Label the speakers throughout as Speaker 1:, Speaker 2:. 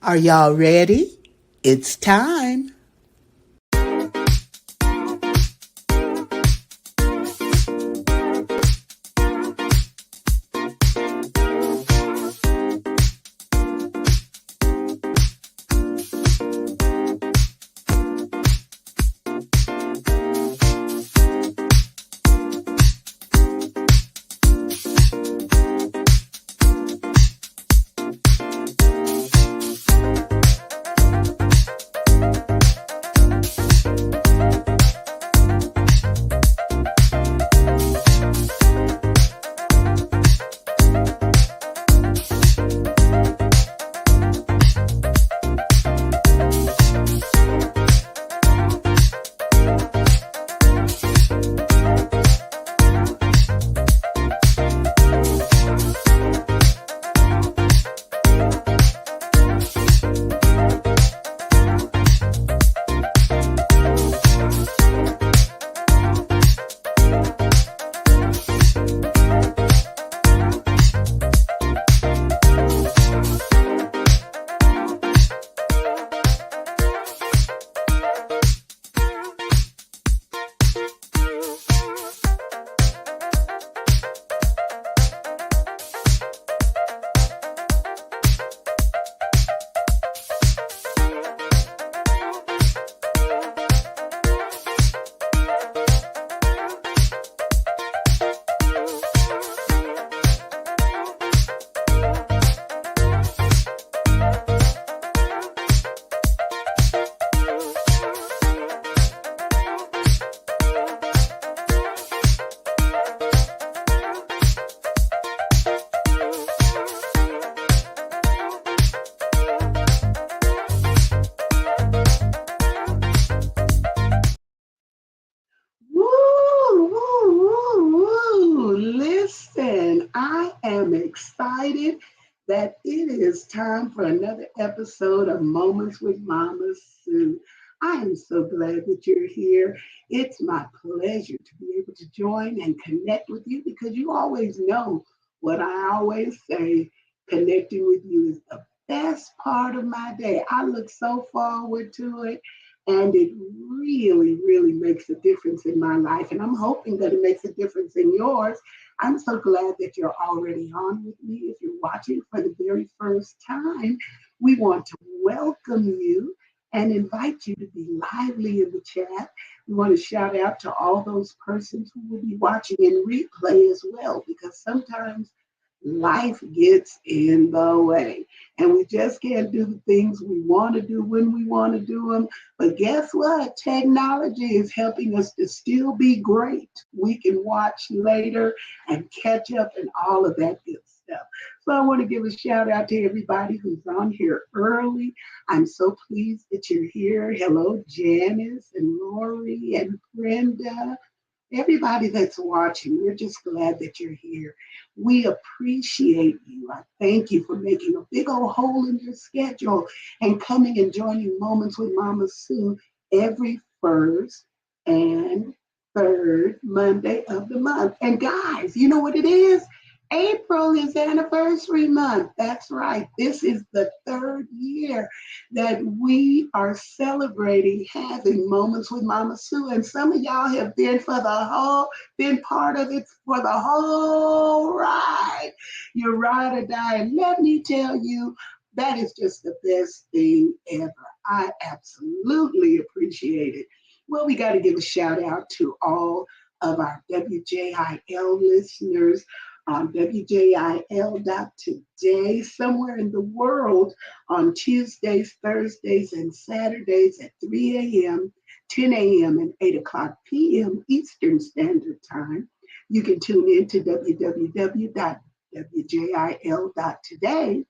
Speaker 1: Are y'all ready? It's time.
Speaker 2: Woo, woo, woo, woo. Listen, I am excited that it is time for another episode of Moments with Mama Sue. I am so glad that you're here. It's my pleasure to be able to join and connect with you because you always know what I always say, connecting with you is the best part of my day. I look so forward to it. And it really, really makes a difference in my life. And I'm hoping that it makes a difference in yours. I'm so glad that you're already on with me. If you're watching for the very first time, we want to welcome you and invite you to be lively in the chat. We want to shout out to all those persons who will be watching in replay as well, because sometimes life gets in the way and we just can't do the things we want to do when we want to do them. But guess what? Technology is helping us to still be great. We can watch later and catch up and all of that good stuff. So I want to give a shout out to everybody who's on here early. I'm so pleased that you're here. Hello, Janice and Lori and Brenda. Everybody that's watching, we're just glad that you're here. We appreciate you. I thank you for making a big old hole in your schedule and coming and joining Moments with Mama Sue every first and third Monday of the month. And guys, you know what it is? April is anniversary month. That's right. This is the third year that we are celebrating having Moments with Mama Sue. And some of y'all have been part of it for the whole ride. You're ride or die. And let me tell you, that is just the best thing ever. I absolutely appreciate it. Well, we got to give a shout out to all of our WJIL listeners on WJIL.today, somewhere in the world on Tuesdays, Thursdays, and Saturdays at 3 a.m., 10 a.m., and 8 o'clock p.m. Eastern Standard Time. You can tune in to www.wjil.today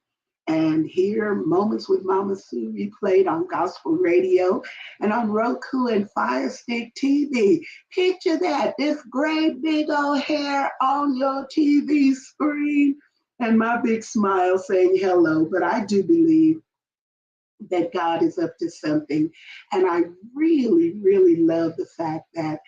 Speaker 2: and hear Moments with Mama Sue replayed on gospel radio and on Roku and Fire Stick TV. Picture that, this great big old hair on your TV screen and my big smile saying hello. But I do believe that God is up to something. And I really, really love the fact that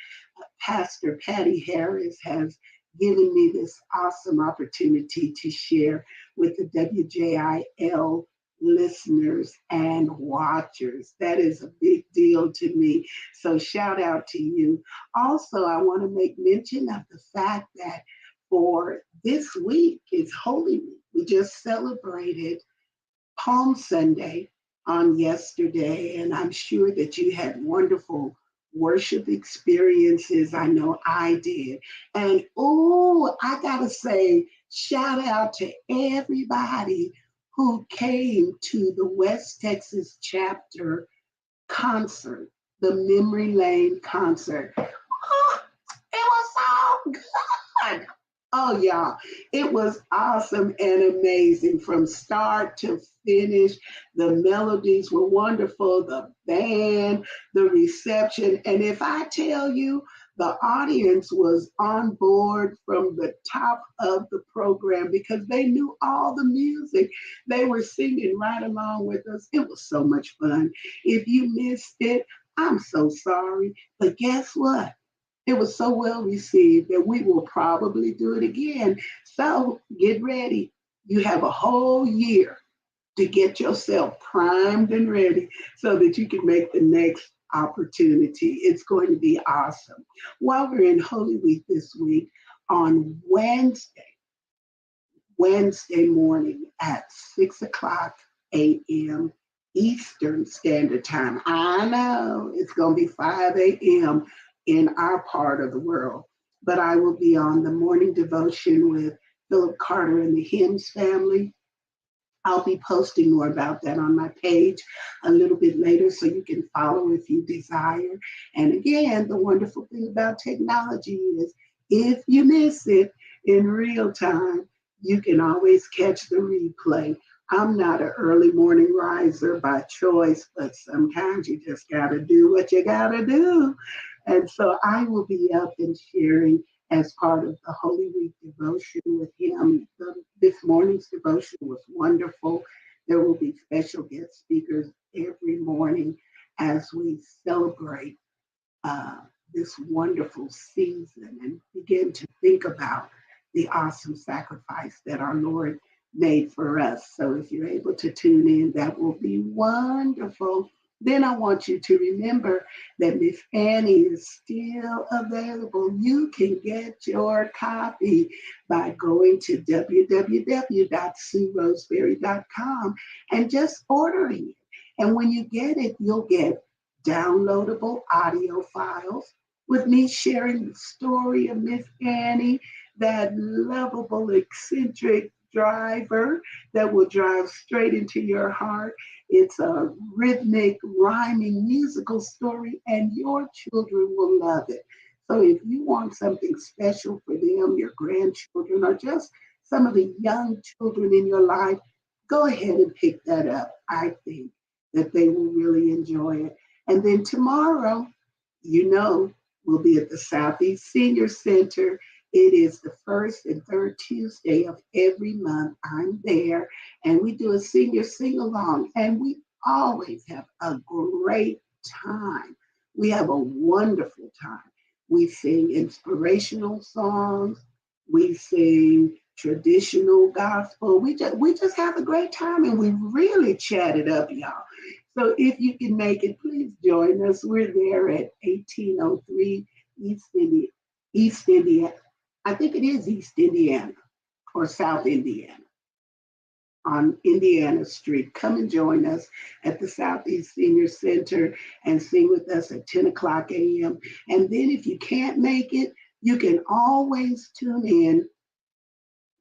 Speaker 2: Pastor Patty Harris has given me this awesome opportunity to share with the WJIL listeners and watchers. That is a big deal to me. So shout out to you. Also, I want to make mention of the fact that for this week is Holy Week. We just celebrated Palm Sunday on yesterday, and I'm sure that you had wonderful worship experiences. I know I did. And oh, I gotta say, shout out to everybody who came to the West Texas chapter concert, the Memory Lane concert. Oh, it was so good. Oh, yeah, it was awesome and amazing from start to finish. The melodies were wonderful, the band, the reception. And if I tell you, the audience was on board from the top of the program because they knew all the music. They were singing right along with us. It was so much fun. If you missed it, I'm so sorry. But guess what? It was so well received that we will probably do it again. So get ready. You have a whole year to get yourself primed and ready so that you can make the next opportunity. It's going to be awesome. While we're in Holy Week this week, on Wednesday morning at 6 o'clock a.m. Eastern Standard Time. I know it's going to be 5 a.m. in our part of the world, but I will be on the morning devotion with Philip Carter and the Hymns family. I'll be posting more about that on my page a little bit later so you can follow if you desire. And again, the wonderful thing about technology is if you miss it in real time, you can always catch the replay. I'm not an early morning riser by choice, but sometimes you just got to do what you got to do. And so I will be up and sharing as part of the Holy Week devotion with him. This morning's devotion was wonderful. There will be special guest speakers every morning as we celebrate uh, this wonderful season and begin to think about the awesome sacrifice that our Lord made for us. So if you're able to tune in, that will be wonderful. Then I want you to remember that Miss Annie is still available. You can get your copy by going to www.sueroseberry.com and just ordering it. And when you get it, you'll get downloadable audio files with me sharing the story of Miss Annie, that lovable, eccentric driver that will drive straight into your heart. It's a rhythmic, rhyming, musical story, and your children will love it. So if you want something special for them, your grandchildren, or just some of the young children in your life, go ahead and pick that up. I think that they will really enjoy it. And then tomorrow, you know, we'll be at the Southeast Senior Center. It is the first and third Tuesday of every month. I'm there, and we do a senior sing along, and we always have a great time. We have a wonderful time. We sing inspirational songs, we sing traditional gospel. We just have a great time, and we really chat it up, y'all. So if you can make it, please join us. We're there at 1803 East Indiana. I think it is East Indiana or South Indiana on Indiana Street. Come and join us at the Southeast Senior Center and sing with us at 10 o'clock a.m. And then if you can't make it, you can always tune in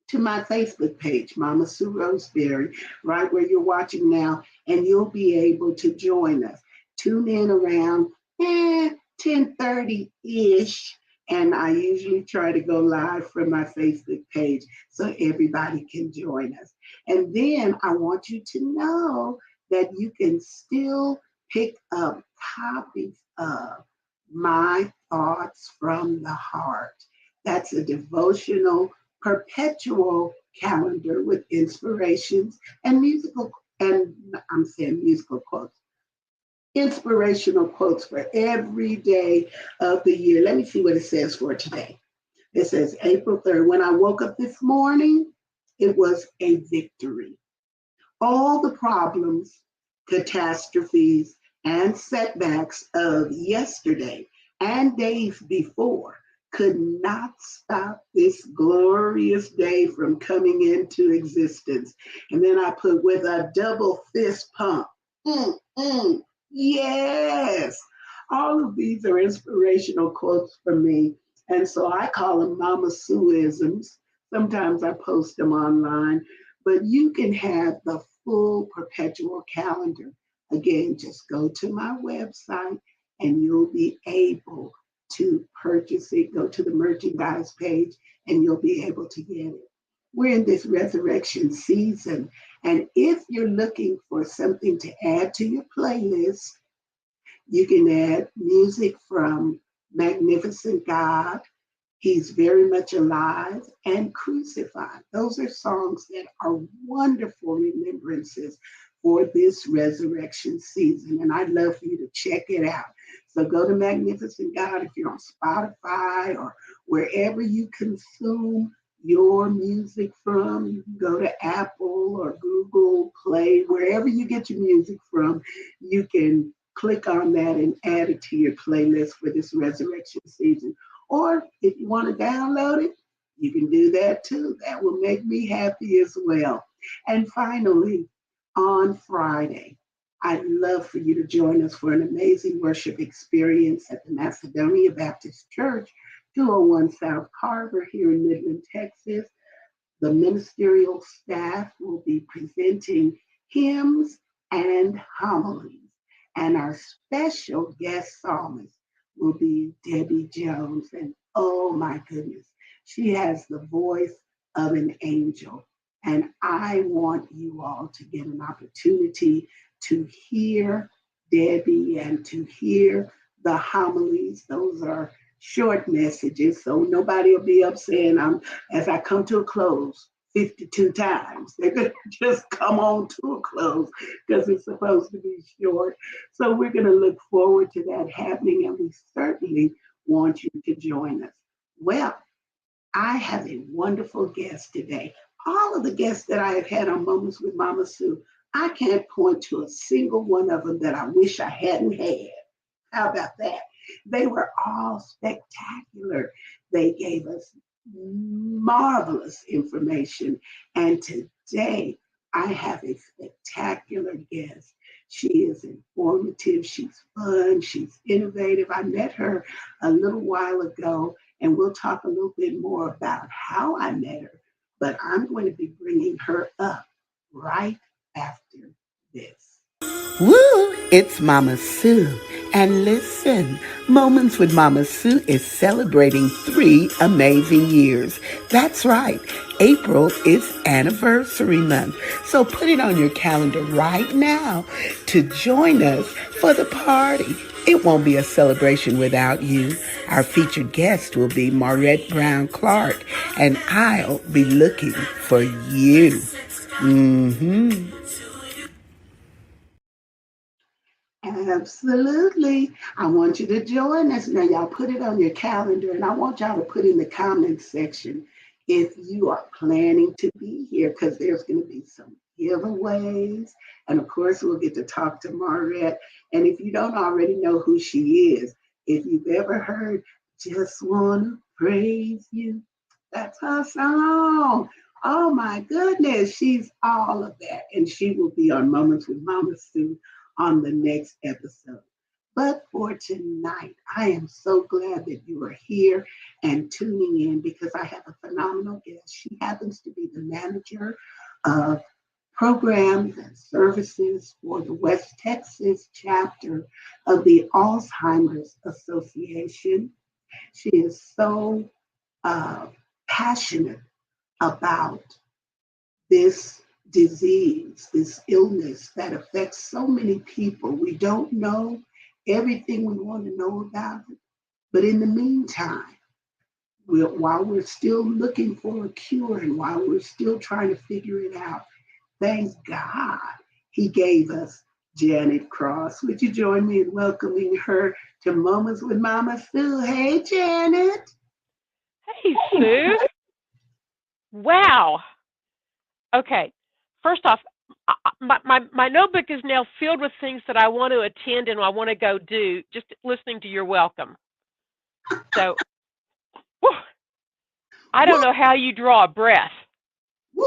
Speaker 2: to my Facebook page, Mama Sue Roseberry, right where you're watching now, and you'll be able to join us. Tune in around 10:30-ish, and I usually try to go live from my Facebook page so everybody can join us. And then I want you to know that you can still pick up copies of My Thoughts from the Heart. That's a devotional perpetual calendar with inspirations and musical, and I'm saying musical quotes, inspirational quotes for every day of the year. Let me see what it says for today. It says April 3rd. When I woke up this morning, it was a victory. All the problems, catastrophes, and setbacks of yesterday and days before could not stop this glorious day from coming into existence. And then I put with a double fist pump. Mm, mm, yes. All of these are inspirational quotes for me. And so I call them Mama Sueisms. Sometimes I post them online, but you can have the full perpetual calendar. Again, just go to my website and you'll be able to purchase it. Go to the merchandise page and you'll be able to get it. We're in this resurrection season. And if you're looking for something to add to your playlist, you can add music from Magnificent God, He's Very Much Alive, and Crucified. Those are songs that are wonderful remembrances for this resurrection season. And I'd love for you to check it out. So go to Magnificent God if you're on Spotify or wherever you consume your music from. You can go to Apple or Google Play, wherever you get your music from, you can click on that and add it to your playlist for this resurrection season. Or if you want to download it, you can do that too. That will make me happy as well. And finally, on Friday, I'd love for you to join us for an amazing worship experience at the Macedonia Baptist Church, 201 South Carver here in Midland, Texas. The ministerial staff will be presenting hymns and homilies. And our special guest psalmist will be Debbie Jones. And oh my goodness, she has the voice of an angel. And I want you all to get an opportunity to hear Debbie and to hear the homilies. Those are short messages, so nobody will be up saying, as I come to a close 52 times. They're going to just come on to a close because it's supposed to be short. So we're going to look forward to that happening, and we certainly want you to join us. Well, I have a wonderful guest today. All of the guests that I have had on Moments with Mama Sue, I can't point to a single one of them that I wish I hadn't had. How about that? They were all spectacular. They gave us marvelous information. And today I have a spectacular guest. She is informative, she's fun, she's innovative. I met her a little while ago, and we'll talk a little bit more about how I met her. But I'm going to be bringing her up right after this.
Speaker 1: Woo! It's Mama Sue. And listen, Moments with Mama Sue is celebrating 3 amazing years. That's right. April is anniversary month. So put it on your calendar right now to join us for the party. It won't be a celebration without you. Our featured guest will be Maurette Brown Clark, and I'll be looking for you. Mm-hmm.
Speaker 2: Absolutely. I want you to join us. Now, y'all put it on your calendar, and I want y'all to put in the comments section if you are planning to be here, because there's going to be some giveaways. And of course, we'll get to talk to Maurette. And if you don't already know who she is, if you've ever heard Just Wanna Praise You, that's her song. Oh my goodness, she's all of that. And she will be on Moments with Mama Sue on the next episode. But for tonight, I am so glad that you are here and tuning in because I have a phenomenal guest. She happens to be the manager of programs and services for the West Texas chapter of the Alzheimer's Association. She is so uh, passionate about this disease, this illness that affects so many people. We don't know everything we want to know about it. But in the meantime, while we're still looking for a cure and while we're still trying to figure it out, thank God he gave us Janet Cross. Would you join me in welcoming her to Moments with Mama Sue? Hey, Janet.
Speaker 3: Hey, Sue. Wow. Okay. First off, My notebook is now filled with things that I want to attend and I want to go do. Just listening to your welcome. So, whew, I don't
Speaker 2: Woo,
Speaker 3: know how you draw a breath.
Speaker 2: woo,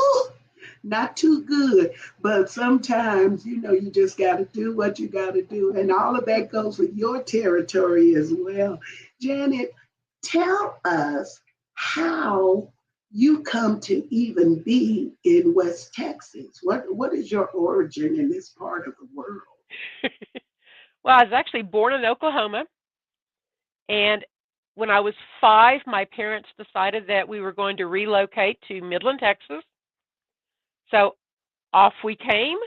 Speaker 2: not too good, but sometimes, you just got to do what you got to do. And all of that goes with your territory as well. Janet, tell us how you come to even be in West Texas. What is your origin in this part of the world?
Speaker 3: Well, I was actually born in Oklahoma, and when I was 5, my parents decided that we were going to relocate to Midland, Texas. So off we came,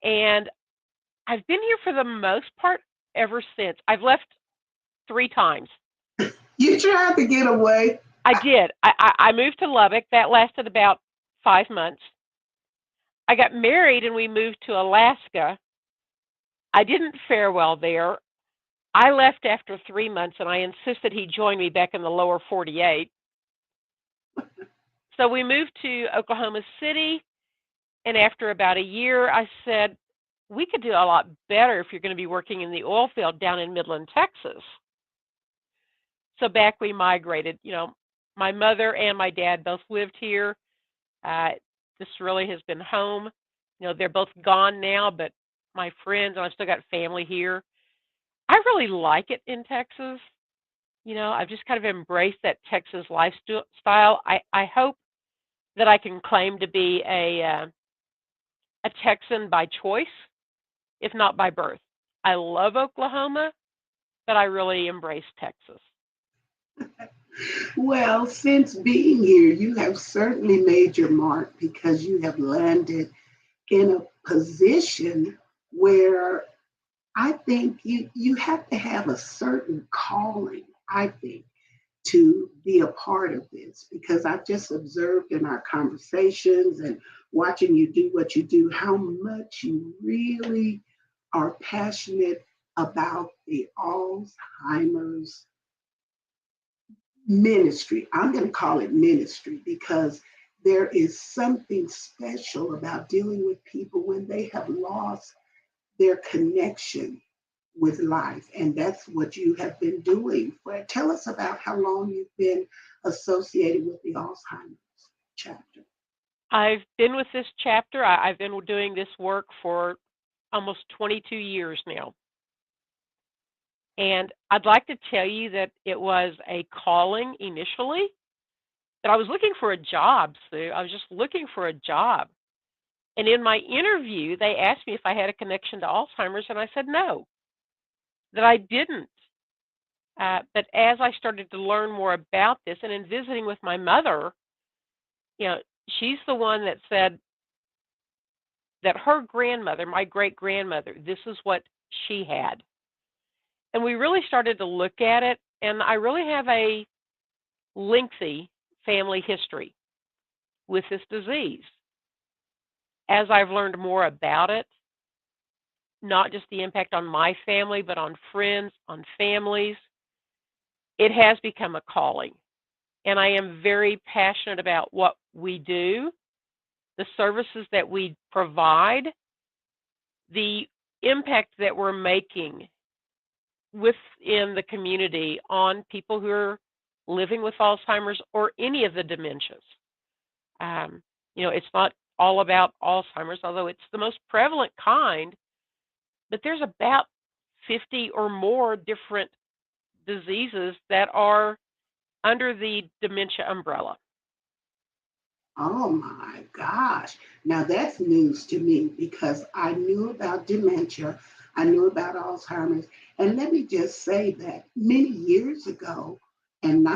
Speaker 3: and I've been here for the most part ever since. I've left 3 times.
Speaker 2: You tried to get away.
Speaker 3: I did. I moved to Lubbock. That lasted about 5 months. I got married and we moved to Alaska. I didn't fare well there. I left after 3 months and I insisted he join me back in the lower 48. So we moved to Oklahoma City, and after about a year, I said, we could do a lot better if you're going to be working in the oil field down in Midland, Texas. So back we migrated. My mother and my dad both lived here. Uh, this really has been home. They're both gone now, but my friends, and I've still got family here. I really like it in Texas. I've just kind of embraced that Texas lifestyle. I hope that I can claim to be a Texan by choice, if not by birth. I love Oklahoma, but I really embrace Texas.
Speaker 2: Well, since being here, you have certainly made your mark because you have landed in a position where I think you have to have a certain calling, I think, to be a part of this because I've just observed in our conversations and watching you do what you do, how much you really are passionate about the Alzheimer's ministry. I'm going to call it ministry because there is something special about dealing with people when they have lost their connection with life. And that's what you have been doing. But tell us about how long you've been associated with the Alzheimer's chapter.
Speaker 3: I've been with this chapter. I've been doing this work for almost 22 years now. And I'd like to tell you that it was a calling initially, that I was looking for a job, Sue. I was just looking for a job. And in my interview, they asked me if I had a connection to Alzheimer's, and I said no, that I didn't. But as I started to learn more about this, and in visiting with my mother, you know, she's the one that said that her grandmother, my great grandmother, this is what she had. And we really started to look at it, and I really have a lengthy family history with this disease. As I've learned more about it, not just the impact on my family, but on friends, on families, it has become a calling. And I am very passionate about what we do, the services that we provide, the impact that we're making within the community on people who are living with Alzheimer's or any of the dementias. It's not all about Alzheimer's, although it's the most prevalent kind, but there's about 50 or more different diseases that are under the dementia umbrella.
Speaker 2: Oh my gosh. Now that's news to me because I knew about dementia, I knew about Alzheimer's. And let me just say that many years ago, and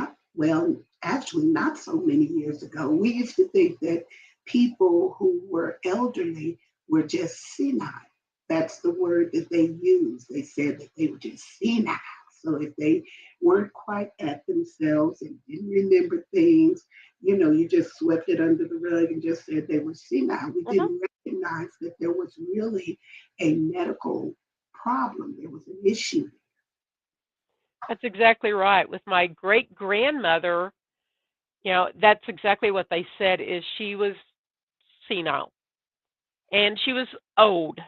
Speaker 2: actually not so many years ago, we used to think that people who were elderly were just senile. That's the word that they used. They said that they were just senile. So if they weren't quite at themselves and didn't remember things, you just swept it under the rug and just said they were senile. We
Speaker 3: Hmm.
Speaker 2: didn't recognize that there was really a medical problem. There was an issue.
Speaker 3: That's exactly right. With my great grandmother, that's exactly what they said is she was senile. and she was old.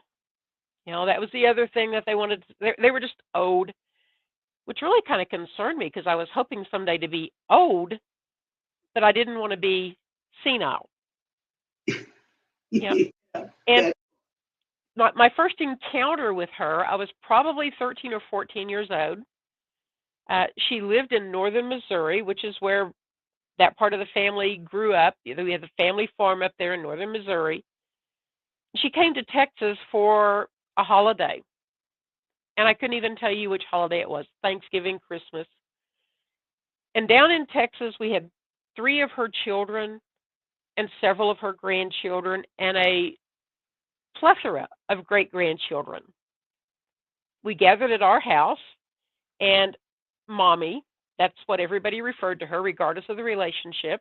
Speaker 3: That was the other thing that they wanted. They were just old, which really kind of concerned me because I was hoping someday to be old, but I didn't want to be senile. Yeah.
Speaker 2: Yeah,
Speaker 3: And
Speaker 2: that
Speaker 3: my first encounter with her, I was probably 13 or 14 years old. She lived in northern Missouri, which is where that part of the family grew up. We had the family farm up there in northern Missouri. She came to Texas for a holiday, and I couldn't even tell you which holiday it was, Thanksgiving, Christmas. And down in Texas, we had three of her children and several of her grandchildren and a plethora of great grandchildren. We gathered at our house, and Mommy, that's what everybody referred to her, regardless of the relationship,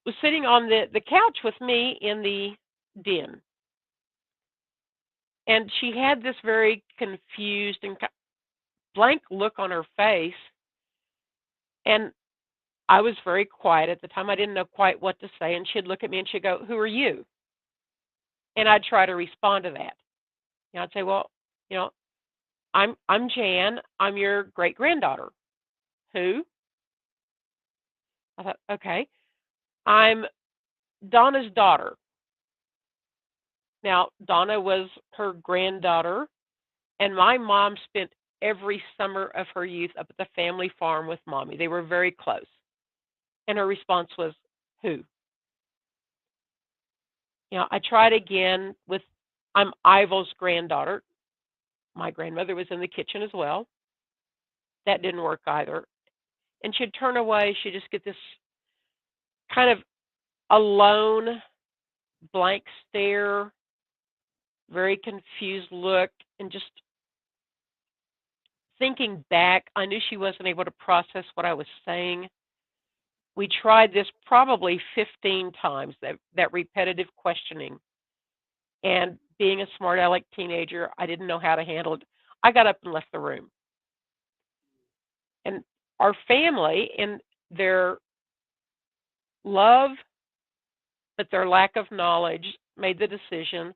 Speaker 3: was sitting on the couch with me in the den. And she had this very confused and blank look on her face. And I was very quiet at the time. I didn't know quite what to say. And she'd look at me and she'd go, "Who are you?" And I'd try to respond to that. I'd say, "Well, you know, I'm Jan. I'm your great granddaughter." "Who?" I thought, "Okay, I'm Donna's daughter." Now, Donna was her granddaughter, and my mom spent every summer of her youth up at the family farm with Mommy. They were very close. And her response was, "Who?" I tried again with, "I'm Ivel's granddaughter." My grandmother was in the kitchen as well. That didn't work either. And she'd turn away. She'd just get this kind of alone, blank stare, very confused look. And just thinking back, I knew she wasn't able to process what I was saying. We tried this probably 15 times, that repetitive questioning. And being a smart aleck teenager, I didn't know how to handle it. I got up and left the room. And our family, in their love, but their lack of knowledge, made the decision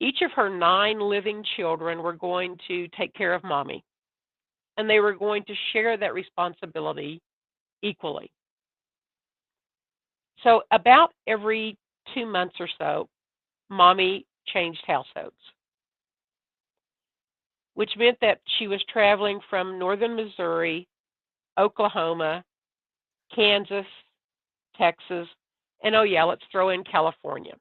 Speaker 3: each of her 9 living children were going to take care of Mommy. And they were going to share that responsibility equally. So about every 2 months or so, Mommy changed households, which meant that she was traveling from northern Missouri, Oklahoma, Kansas, Texas, and oh yeah, let's throw in California.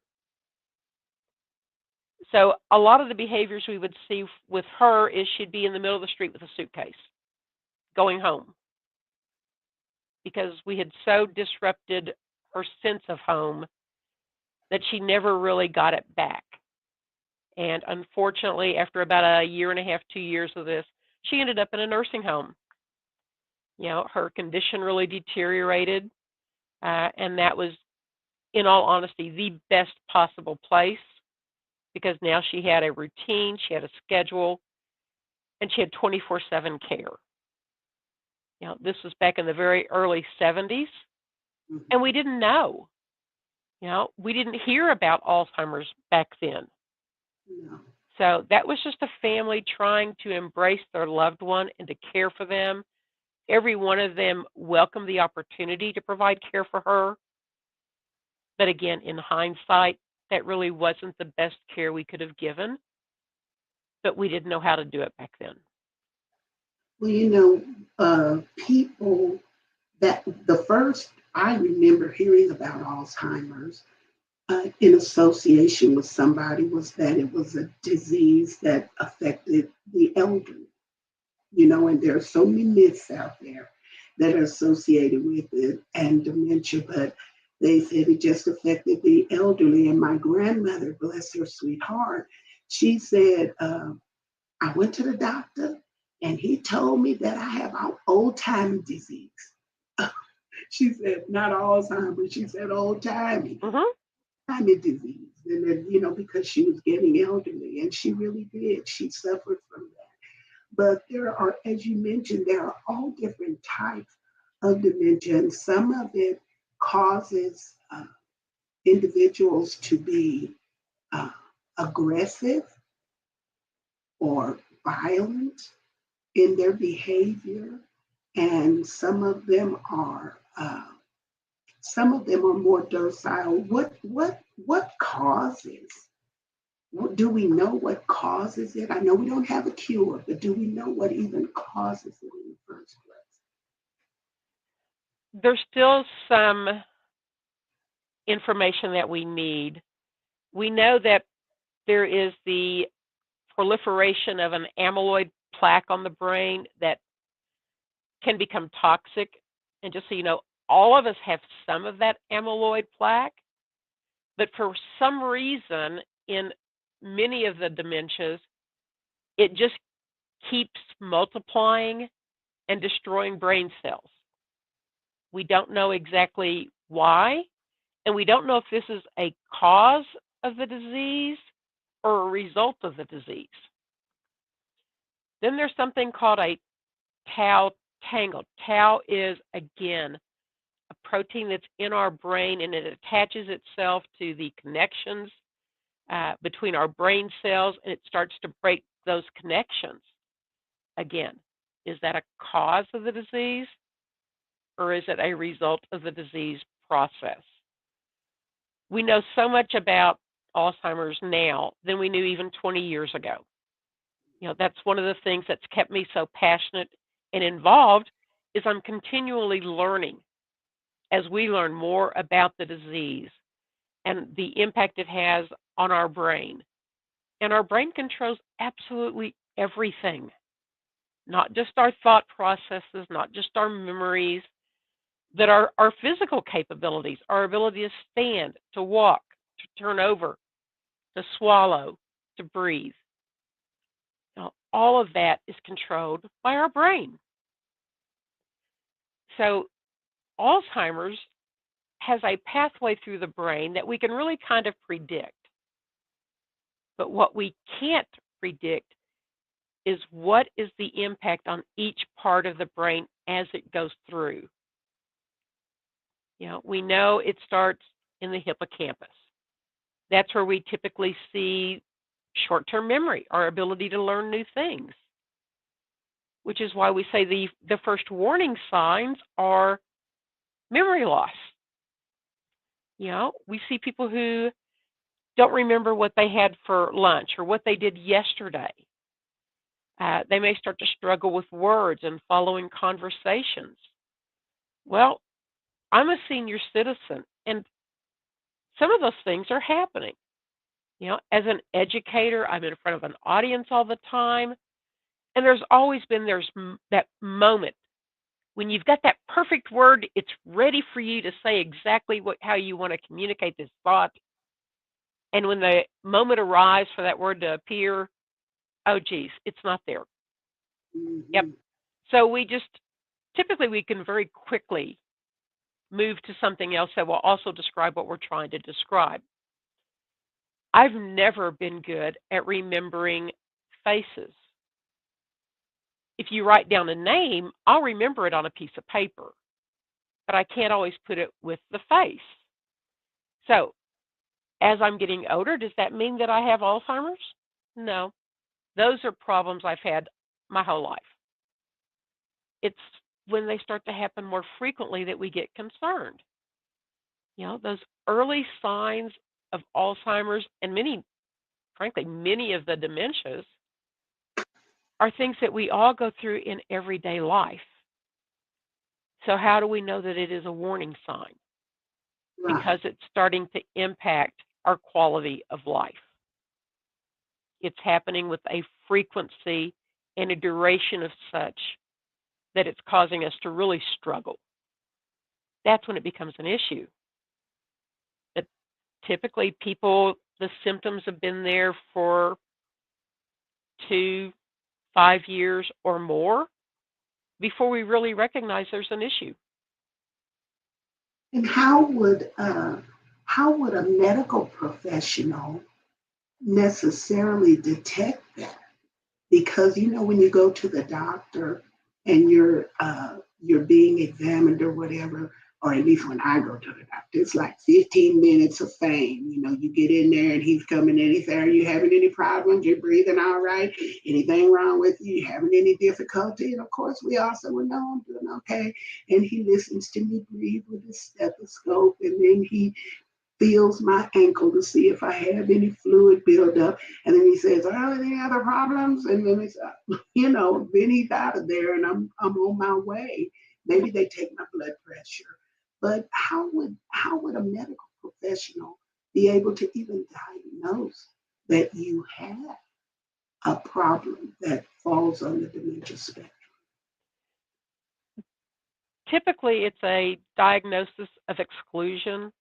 Speaker 3: So a lot of the behaviors we would see with her is she'd be in the middle of the street with a suitcase going home because we had so disrupted her sense of home that she never really got it back. And unfortunately, after about a year and a half, 2 years of this, she ended up in a nursing home. Her condition really deteriorated, and that was, in all honesty, the best possible place because now she had a routine, she had a schedule, and she had 24/7 care. This was back in the very early 70s,
Speaker 2: mhm,
Speaker 3: and we didn't know. We didn't hear about Alzheimer's back then.
Speaker 2: no.
Speaker 3: So that was just a family trying to embrace their loved one and to care for them. Every one of them welcomed the opportunity to provide care for her. But again, in hindsight, that really wasn't the best care we could have given, but we didn't know how to do it back then.
Speaker 2: Well, people that the first I remember hearing about Alzheimer's in association with somebody was that it was a disease that affected the elderly, and there are so many myths out there that are associated with it and dementia, but they said it just affected the elderly. And my grandmother, bless her sweetheart, she said, I went to the doctor and he told me that I have old time disease. She said, not Alzheimer's, she said old timey
Speaker 3: Hmm.
Speaker 2: disease. And then, because she was getting elderly, and she really did. She suffered from that. But there are, as you mentioned, there are all different types of dementia, and some of it causes individuals to be uh, aggressive or violent in their behavior, and some of them are more docile. What causes? Do we know what causes it? I know we don't have a cure, but do we know what even causes it in the first place?
Speaker 3: There's still some information that we need. We know that there is the proliferation of an amyloid plaque on the brain that can become toxic. And just so you know, all of us have some of that amyloid plaque, but for some reason, in many of the dementias, it just keeps multiplying and destroying brain cells. We don't know exactly why, and we don't know if this is a cause of the disease or a result of the disease. Then there's something called a tau tangle. Tau is, again, a protein that's in our brain, and it attaches itself to the connections between our brain cells, and it starts to break those connections. Again, is that a cause of the disease, or is it a result of the disease process? We know so much about Alzheimer's now than we knew even 20 years ago. That's one of the things that's kept me so passionate and involved is I'm continually learning as we learn more about the disease and the impact it has on our brain. And our brain controls absolutely everything, not just our thought processes, not just our memories, but our physical capabilities, our ability to stand, to walk, to turn over, to swallow, to breathe. Now, all of that is controlled by our brain. So Alzheimer's has a pathway through the brain that we can really kind of predict. But what we can't predict is what is the impact on each part of the brain as it goes through. We know it starts in the hippocampus. That's where we typically see short-term memory, our ability to learn new things, which is why we say the first warning signs are memory loss. We see people who don't remember what they had for lunch or what they did yesterday. They may start to struggle with words and following conversations. Well, I'm a senior citizen, and some of those things are happening. As an educator, I'm in front of an audience all the time, and there's always been that moment when you've got that perfect word, it's ready for you to say exactly how you want to communicate this thought. And when the moment arrives for that word to appear, oh, geez, it's not there. Yep.
Speaker 2: Mm-hmm.
Speaker 3: So we can very quickly move to something else that will also describe what we're trying to describe. I've never been good at remembering faces. If you write down a name, I'll remember it on a piece of paper, but I can't always put it with the face. So as I'm getting older, does that mean that I have Alzheimer's? No. Those are problems I've had my whole life. It's when they start to happen more frequently that we get concerned. Those early signs of Alzheimer's and frankly, many of the dementias are things that we all go through in everyday life. So how do we know that it is a warning sign?
Speaker 2: Right.
Speaker 3: Because it's starting to impact our quality of life. It's happening with a frequency and a duration of such that it's causing us to really struggle. That's when it becomes an issue. But typically the symptoms have been there for 2, 5 years or more before we really recognize there's an issue.
Speaker 2: And how would a medical professional necessarily detect that? Because when you go to the doctor and you're being examined or whatever, or at least when I go to the doctor, it's like 15 minutes of fame. You know, you get in there and he's coming in. He says, "Are you having any problems? You're breathing all right? Anything wrong with you? You having any difficulty?" And of course, we all say, "Well, no, I'm doing okay." And he listens to me breathe with his stethoscope, and then he feels my ankle to see if I have any fluid buildup. And then he says, "Oh, any other problems?" And then it's, then he's out of there and I'm on my way. Maybe they take my blood pressure. But how would a medical professional be able to even diagnose that you have a problem that falls on the dementia spectrum?
Speaker 3: Typically, it's a diagnosis of exclusion.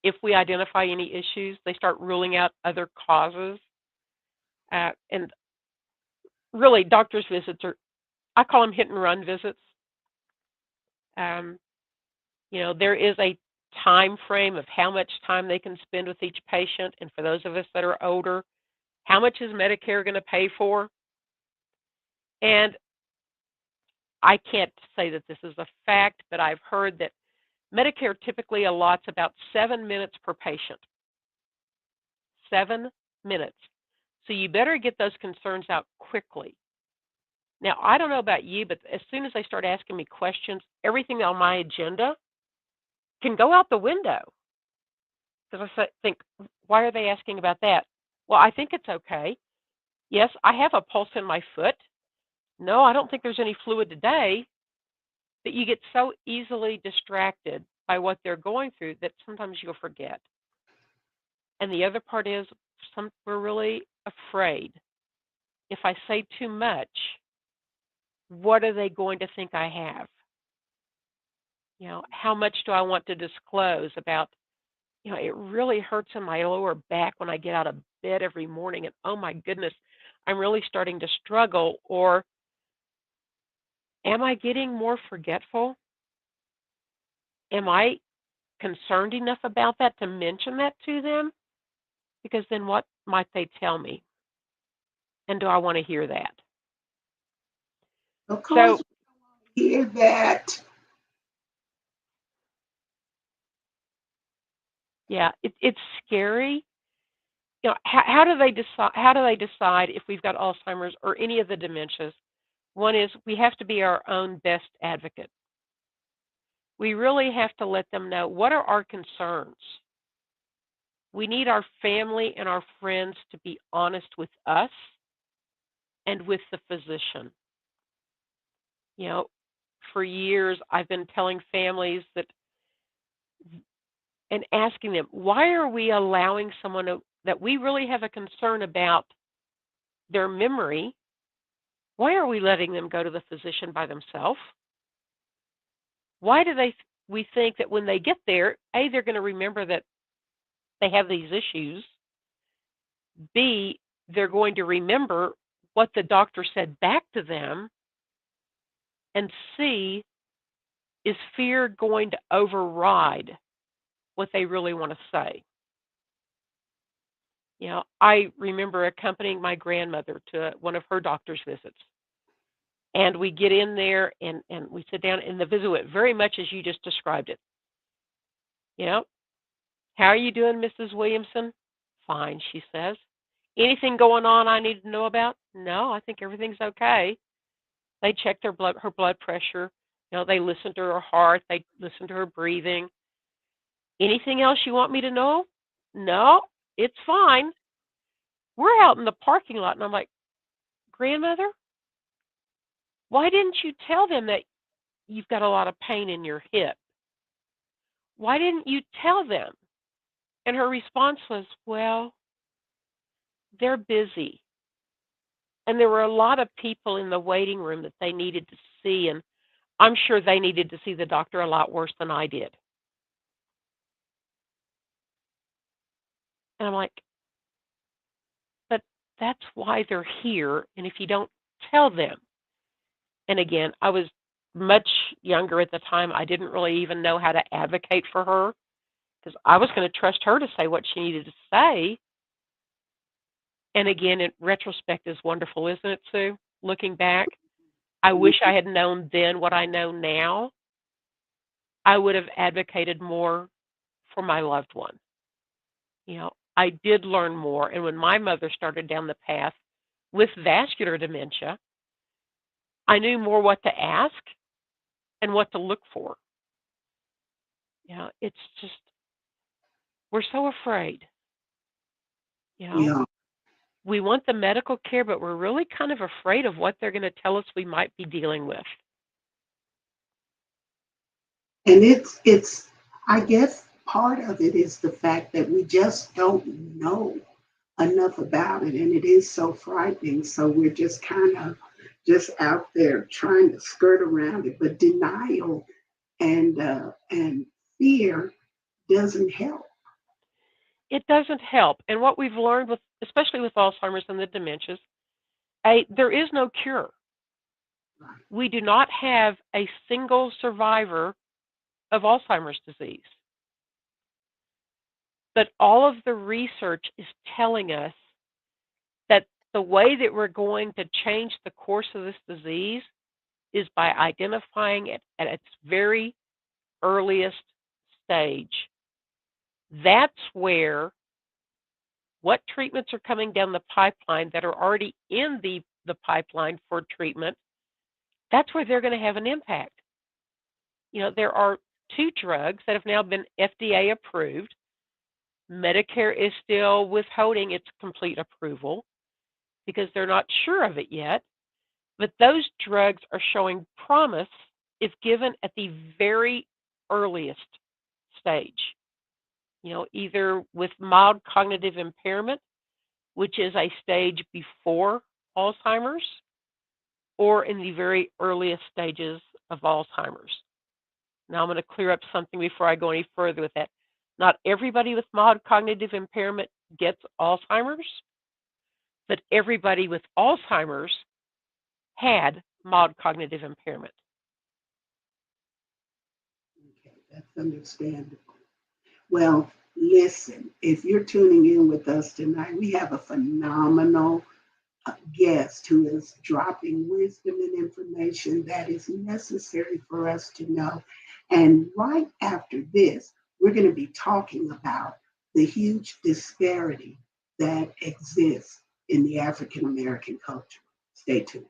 Speaker 3: If we identify any issues, they start ruling out other causes. And really, doctor's visits are, I call them hit and run visits. Um, there is a time frame of how much time they can spend with each patient. And for those of us that are older, how much is Medicare going to pay for? And I can't say that this is a fact, but I've heard that Medicare typically allots about 7 minutes per patient. 7 minutes. So you better get those concerns out quickly. Now, I don't know about you, but as soon as they start asking me questions, everything on my agenda can go out the window. Because I think, why are they asking about that? Well, I think it's okay. Yes, I have a pulse in my foot. No, I don't think there's any fluid today. But you get so easily distracted by what they're going through that sometimes you'll forget. And the other part is we're really afraid. If I say too much, what are they going to think I have? How much do I want to disclose about, it really hurts in my lower back when I get out of bed every morning and oh my goodness, I'm really starting to struggle. Or am I getting more forgetful? Am I concerned enough about that to mention that to them? Because then what might they tell me? And do I want to hear that?
Speaker 2: Of
Speaker 3: So,
Speaker 2: course, we hear that.
Speaker 3: yeah, it's scary. How do they decide? How do they decide if we've got Alzheimer's or any of the dementias? One is we have to be our own best advocate. We really have to let them know what are our concerns. We need our family and our friends to be honest with us and with the physician. You know, for years I've been telling families that and asking them, why are we allowing someone that we really have a concern about their memory? Why are we letting them go to the physician by themselves? Why do we think that when they get there, A, they're going to remember that they have these issues, B, they're going to remember what the doctor said back to them, and C, is fear going to override what they really want to say? I remember accompanying my grandmother to one of her doctor's visits. And we get in there and we sit down, and the visit went very much as you just described it. How are you doing, Mrs. Williamson? Fine, she says. Anything going on I need to know about? No, I think everything's okay. They checked her blood pressure. They listened to her heart. They listened to her breathing. Anything else you want me to know? No, it's fine. We're out in the parking lot, and I'm like, grandmother, why didn't you tell them that you've got a lot of pain in your hip? Why didn't you tell them? And her response was, well, they're busy. And there were a lot of people in the waiting room that they needed to see, and I'm sure they needed to see the doctor a lot worse than I did. And I'm like, but that's why they're here. And if you don't tell them, and again, I was much younger at the time. I didn't really even know how to advocate for her because I was going to trust her to say what she needed to say. And again, in retrospect is wonderful, isn't it, Sue? Looking back, I wish I had known then what I know now. I would have advocated more for my loved one. I did learn more. And when my mother started down the path with vascular dementia, I knew more what to ask and what to look for. It's just, we're so afraid. You
Speaker 2: We
Speaker 3: know,
Speaker 2: are.
Speaker 3: we want the medical care, but we're really kind of afraid of what they're going to tell us we might be dealing with.
Speaker 2: And it's I guess part of it is the fact that we just don't know enough about it, and it is so frightening. So we're just kind of just out there trying to skirt around it. But denial and fear doesn't help.
Speaker 3: It doesn't help. And what we've learned, especially with Alzheimer's and the dementias, there is no cure.
Speaker 2: Right.
Speaker 3: We do not have a single survivor of Alzheimer's disease. But all of the research is telling us that the way that we're going to change the course of this disease is by identifying it at its very earliest stage. That's where what treatments are coming down the pipeline that are already in the pipeline for treatment, that's where they're going to have an impact. There are 2 drugs that have now been FDA approved. Medicare is still withholding its complete approval because they're not sure of it yet. But those drugs are showing promise if given at the very earliest stage. Either with mild cognitive impairment, which is a stage before Alzheimer's, or in the very earliest stages of Alzheimer's. Now I'm going to clear up something before I go any further with that. Not everybody with mild cognitive impairment gets Alzheimer's, but everybody with Alzheimer's had mild cognitive impairment.
Speaker 2: Okay, that's understandable. Well, listen, if you're tuning in with us tonight, we have a phenomenal guest who is dropping wisdom and information that is necessary for us to know. And right after this, we're going to be talking about the huge disparity that exists in the African American culture. Stay tuned.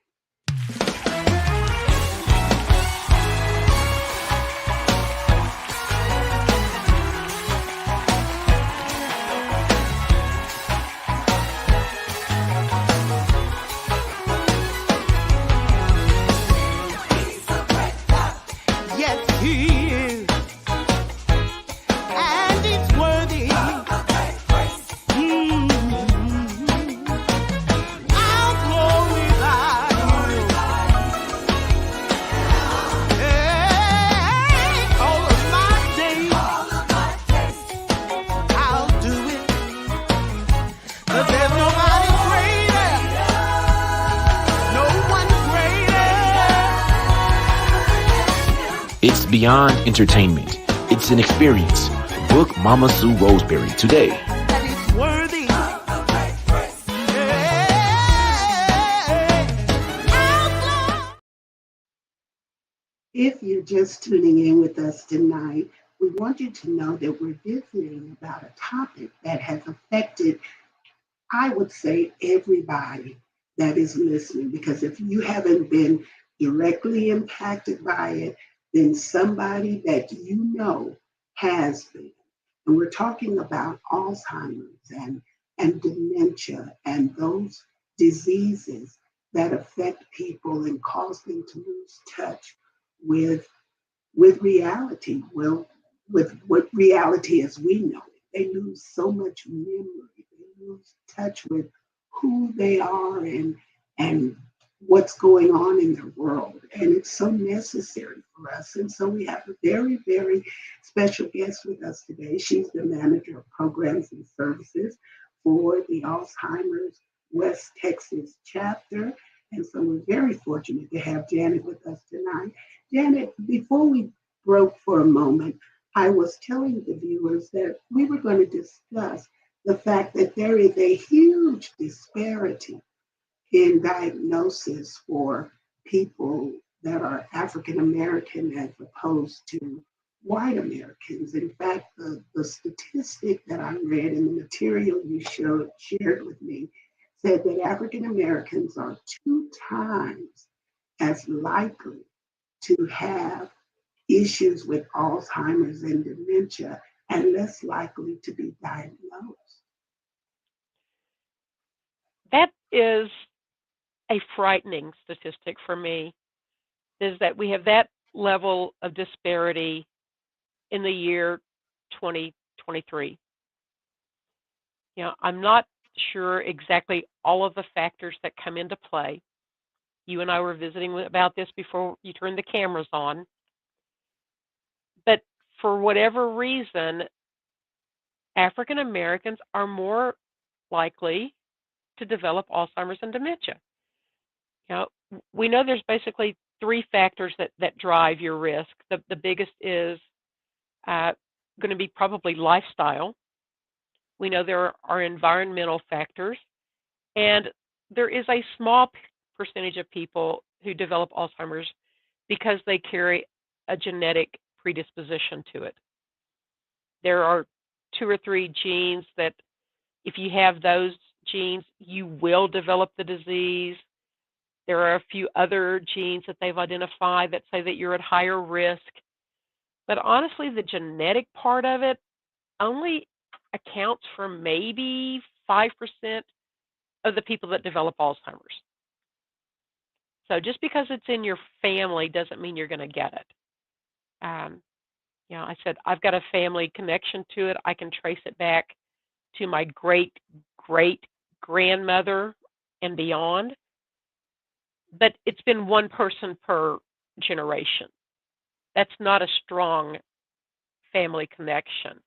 Speaker 1: Yes, he is, and it's worthy. I'll glorify you. Hey, all of my days, I'll do it. 'Cause there's nobody greater, no one greater.
Speaker 4: It's beyond entertainment. It's an experience. Book Mama Sue Roseberry today.
Speaker 1: That is worthy.
Speaker 2: If you're just tuning in with us tonight, we want you to know that we're visiting about a topic that has affected, I would say, everybody that is listening. Because if you haven't been directly impacted by it, then somebody that you know has been. And we're talking about Alzheimer's and dementia and those diseases that affect people and cause them to lose touch with reality. Well, with what reality as we know it. They lose so much memory. They lose touch with who they are and what's going on in their world. And it's so necessary for us. And so we have a very, very special guest with us today. She's the manager of programs and services for the Alzheimer's West Texas chapter. And so we're very fortunate to have Janet with us tonight. Janet, before we broke for a moment, I was telling the viewers that we were going to discuss the fact that there is a huge disparity in diagnosis for people that are African American as opposed to white Americans. In fact, the statistic that I read in the material you shared with me said that African Americans are 2 times as likely to have issues with Alzheimer's and dementia and less likely to be diagnosed.
Speaker 3: That is a frightening statistic for me, is that we have that level of disparity in the year 2023. I'm not sure exactly all of the factors that come into play. You and I were visiting about this before you turned the cameras on. But for whatever reason, African Americans are more likely to develop Alzheimer's and dementia. We know there's basically 3 factors that drive your risk. The biggest is going to be probably lifestyle. We know there are environmental factors, and there is a small percentage of people who develop Alzheimer's because they carry a genetic predisposition to it. There are 2 or 3 genes that if you have those genes, you will develop the disease. There are a few other genes that they've identified that say that you're at higher risk. But honestly, the genetic part of it only accounts for maybe 5% of the people that develop Alzheimer's. So just because it's in your family doesn't mean you're going to get it. I said, I've got a family connection to it. I can trace it back to my great-great-grandmother and beyond. But it's been one person per generation. That's not a strong family connection.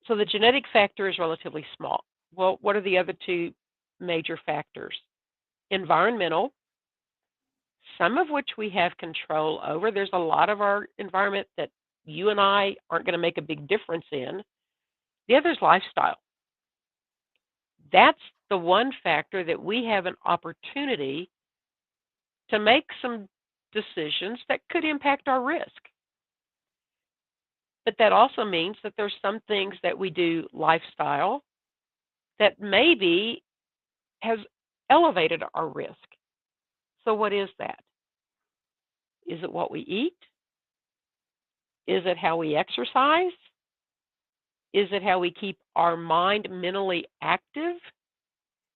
Speaker 3: So the genetic factor is relatively small. Well, what are the other 2 major factors? Environmental, some of which we have control over. There's a lot of our environment that you and I aren't going to make a big difference in. The other is lifestyle. That's the one factor that we have an opportunity to make some decisions that could impact our risk. But that also means that there's some things that we do lifestyle that maybe has elevated our risk. So what is that? Is it what we eat? Is it how we exercise? Is it how we keep our mind mentally active?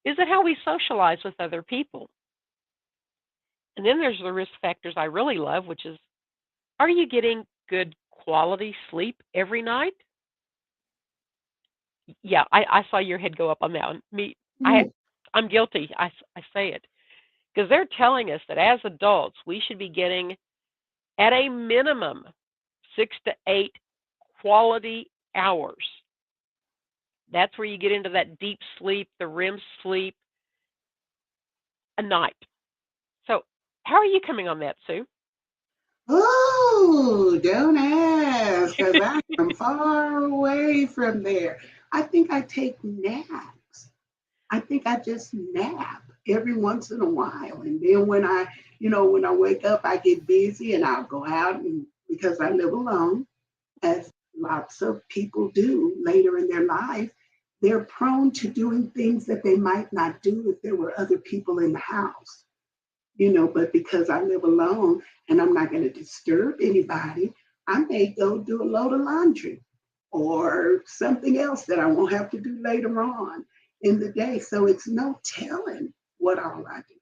Speaker 3: Is it how we socialize with other people? And then there's the risk factors I really love, which is, are you getting good quality sleep every night? Yeah, I saw your head go up on that one. I'm guilty. I say it. Because they're telling us that as adults, we should be getting, at a minimum, 6 to 8 quality hours. That's where you get into that deep sleep, the REM sleep, a night. So how are you coming on that, Sue?
Speaker 2: Oh, don't ask, because I am far away from there. I think I take naps. I think I just nap every once in a while. And then when I wake up, I get busy and I'll go out, and because I live alone, as lots of people do later in their life, they're prone to doing things that they might not do if there were other people in the house. But because I live alone and I'm not going to disturb anybody, I may go do a load of laundry or something else that I won't have to do later on in the day. So it's no telling what all I do.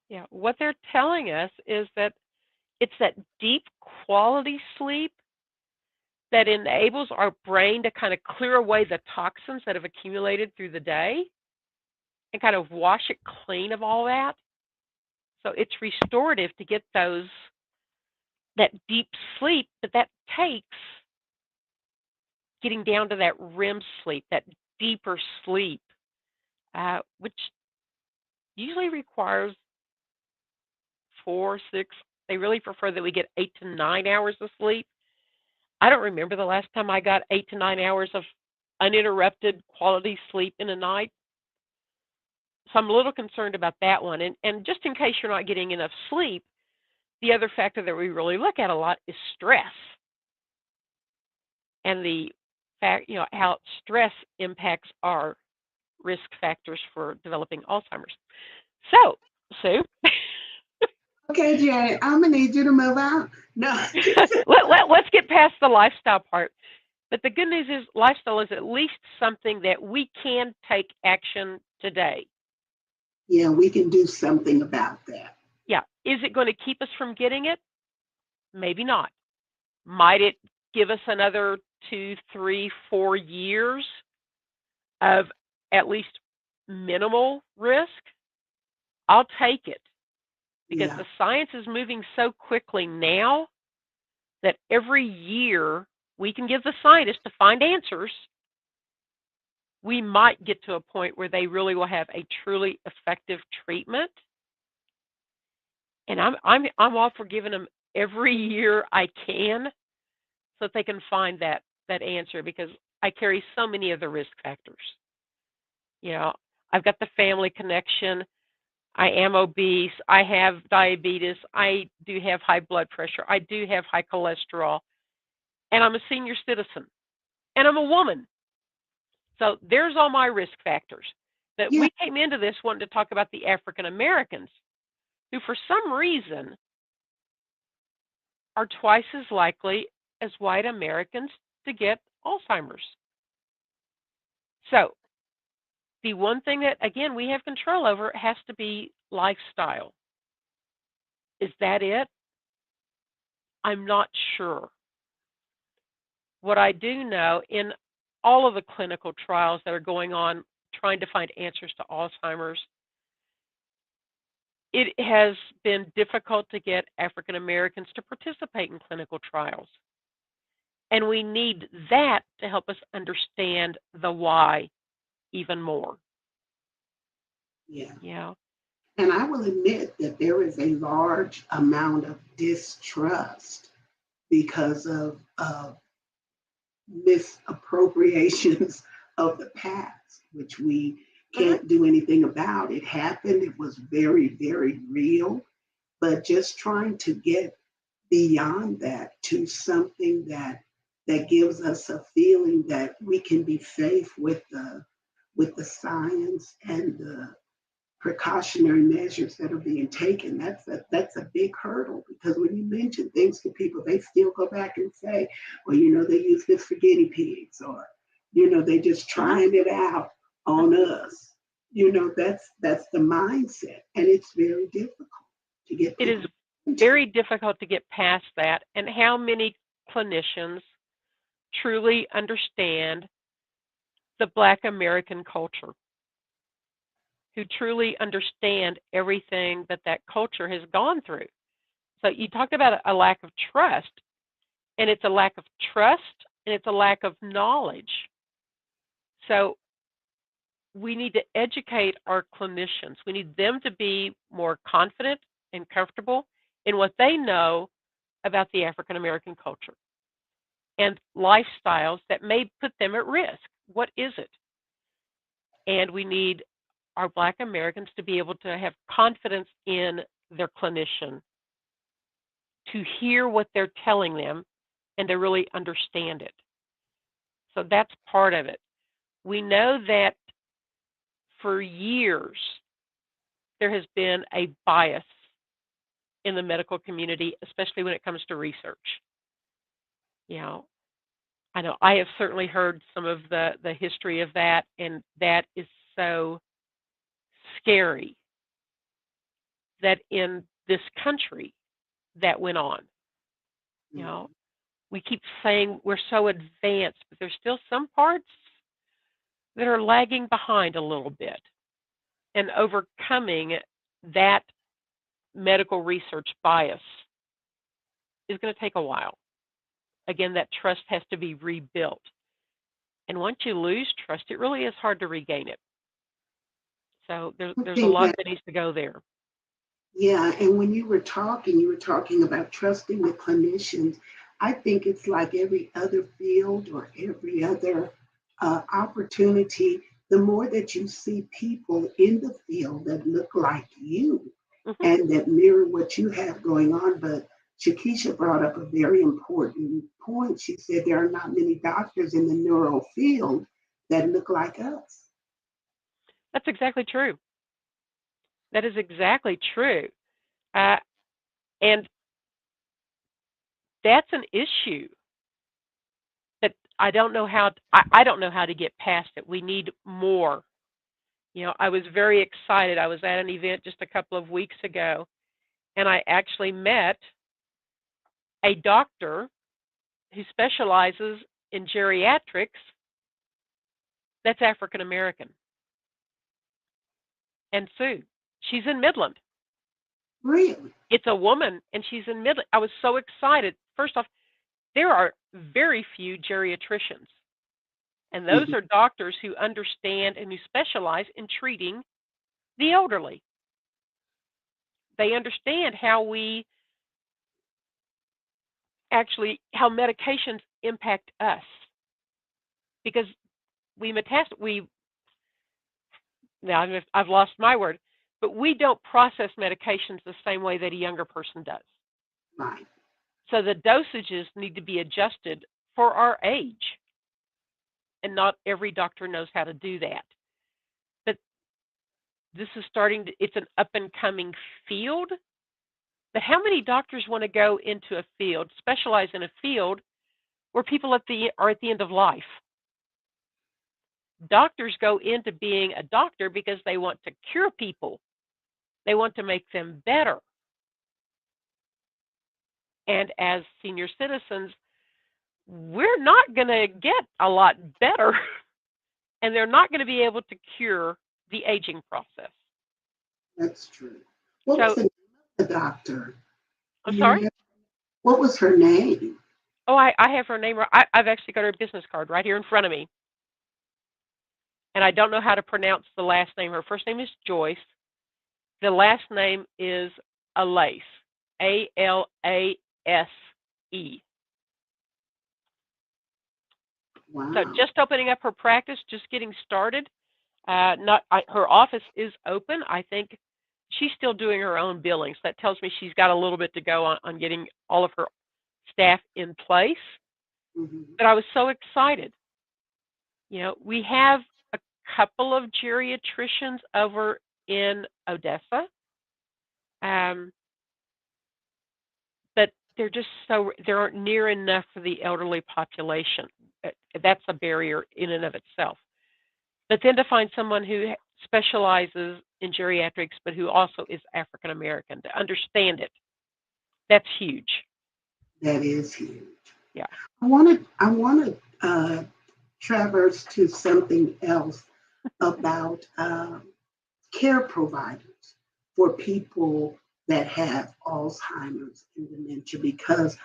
Speaker 3: Yeah, what they're telling us is that it's that deep quality sleep that enables our brain to kind of clear away the toxins that have accumulated through the day and kind of wash it clean of all that. So it's restorative to get that deep sleep, but that takes getting down to that REM sleep, that deeper sleep, which usually requires 4, 6. They really prefer that we get 8 to 9 hours of sleep. I don't remember the last time I got 8 to 9 hours of uninterrupted quality sleep in a night. So I'm a little concerned about that one. And just in case you're not getting enough sleep, the other factor that we really look at a lot is stress. and the fact, how stress impacts our risk factors for developing Alzheimer's. So, Sue,
Speaker 2: Okay, Janet, I'm gonna need you to move out. No.
Speaker 3: let's get past the lifestyle part. But the good news is lifestyle is at least something that we can take action today.
Speaker 2: Yeah, we can do something about that.
Speaker 3: Yeah. Is it going to keep us from getting it? Maybe not. Might it give us another 2, 3, 4 years of at least minimal risk? I'll take it because
Speaker 2: Yeah,
Speaker 3: the science is moving so quickly now that every year we can give the scientists to find answers. We might get to a point where they really will have a truly effective treatment. And I'm all for giving them every year I can so that they can find that answer because I carry so many of the risk factors. You know, I've got the family connection. I am obese. I have diabetes. I do have high blood pressure. I do have high cholesterol. And I'm a senior citizen. And I'm a woman. So there's all my risk factors. But
Speaker 2: yeah,
Speaker 3: we came into this wanting to talk about the African Americans who, for some reason, are twice as likely as white Americans to get Alzheimer's. So the one thing that, again, we have control over has to be lifestyle. Is that it? I'm not sure. What I do know in all of the clinical trials that are going on trying to find answers to Alzheimer's, it has been difficult to get African Americans to participate in clinical trials. And we need that to help us understand the why even more.
Speaker 2: yeah.
Speaker 3: Yeah.
Speaker 2: And I will admit that there is a large amount of distrust because of misappropriations of the past, which we
Speaker 3: Hmm.
Speaker 2: can't do anything about. It happened, it was very, very real, but just trying to get beyond that to something that gives us a feeling that we can be safe with the science and the precautionary measures that are being taken. That's a big hurdle because when you mention things to people, they still go back and say, well, they use this for guinea pigs, or they just
Speaker 3: Hmm.
Speaker 2: trying it out on us. That's the mindset, and it's very difficult to get
Speaker 3: It is
Speaker 2: people into it.
Speaker 3: very difficult to get past that. And how many clinicians truly understand the Black American culture, who truly understand everything that that culture has gone through? So you talked about a lack of trust, and it's a lack of trust and it's a lack of knowledge. So we need to educate our clinicians. We need them to be more confident and comfortable in what they know about the African American culture and lifestyles that may put them at risk. What is it? And we need our Black Americans to be able to have confidence in their clinician, to hear what they're telling them, and to really understand it. So that's part of it. We know that for years there has been a bias in the medical community, especially when it comes to research. You know, I know I have certainly heard some of the history of that, and that is so scary that in this country that went on. You know, we keep saying we're so advanced, but there's still some parts that are lagging behind a little bit. And overcoming that medical research bias is going to take a while. Again, that trust has to be rebuilt. And once you lose trust, it really is hard to regain it. So
Speaker 2: I
Speaker 3: there's a
Speaker 2: think
Speaker 3: lot
Speaker 2: that,
Speaker 3: that needs to go there.
Speaker 2: yeah, and when you were talking about trusting the clinicians. I think it's like every other field or every other opportunity. The more that you see people in the field that look like you
Speaker 3: Hmm.
Speaker 2: and that mirror what you have going on, but Shakisha brought up a very important point. She said there are not many doctors in the neuro field that look like us.
Speaker 3: That's exactly true. That is exactly true. Uh, and that's an issue that I don't know how to get past it. We need more. I was very excited. I was at an event just a couple of weeks ago, and I actually met a doctor who specializes in geriatrics that's African American. And Sue, she's in Midland.
Speaker 2: Really?
Speaker 3: It's a woman, and she's in Midland. I was so excited. First off, there are very few geriatricians, and those
Speaker 2: Mhm.
Speaker 3: are doctors who understand and who specialize in treating the elderly. They understand how medications impact us because we now I've lost my word, but we don't process medications the same way that a younger person does.
Speaker 2: Right.
Speaker 3: So the dosages need to be adjusted for our age, and not every doctor knows how to do that. But this is it's an up and coming field. But how many doctors want to go into a field, specialize in a field where people are at the end of life? Doctors go into being a doctor because they want to cure people. They want to make them better. And as senior citizens, we're not going to get a lot better, and they're not going to be able to cure the aging process.
Speaker 2: That's true. What was
Speaker 3: So,
Speaker 2: the name of the doctor?
Speaker 3: I'm
Speaker 2: Do you
Speaker 3: sorry?
Speaker 2: remember? What was her name?
Speaker 3: Oh, I have her name. I've actually got her business card right here in front of me. And I don't know how to pronounce the last name. Her first name is Joyce. The last name is Alace, Alase. So
Speaker 2: Wow.
Speaker 3: just opening up her practice, just getting started. Her office is open. I think she's still doing her own billing. So that tells me she's got a little bit to go on getting all of her staff in place.
Speaker 2: Hmm.
Speaker 3: But I was so excited. We have a couple of geriatricians over in Odessa, but there aren't near enough for the elderly population. That's a barrier in and of itself. But then to find someone who specializes in geriatrics, but who also is African American, to understand it, that's huge.
Speaker 2: That is huge.
Speaker 3: Yeah.
Speaker 2: I want to traverse to something else about care providers for people that have Alzheimer's and dementia, because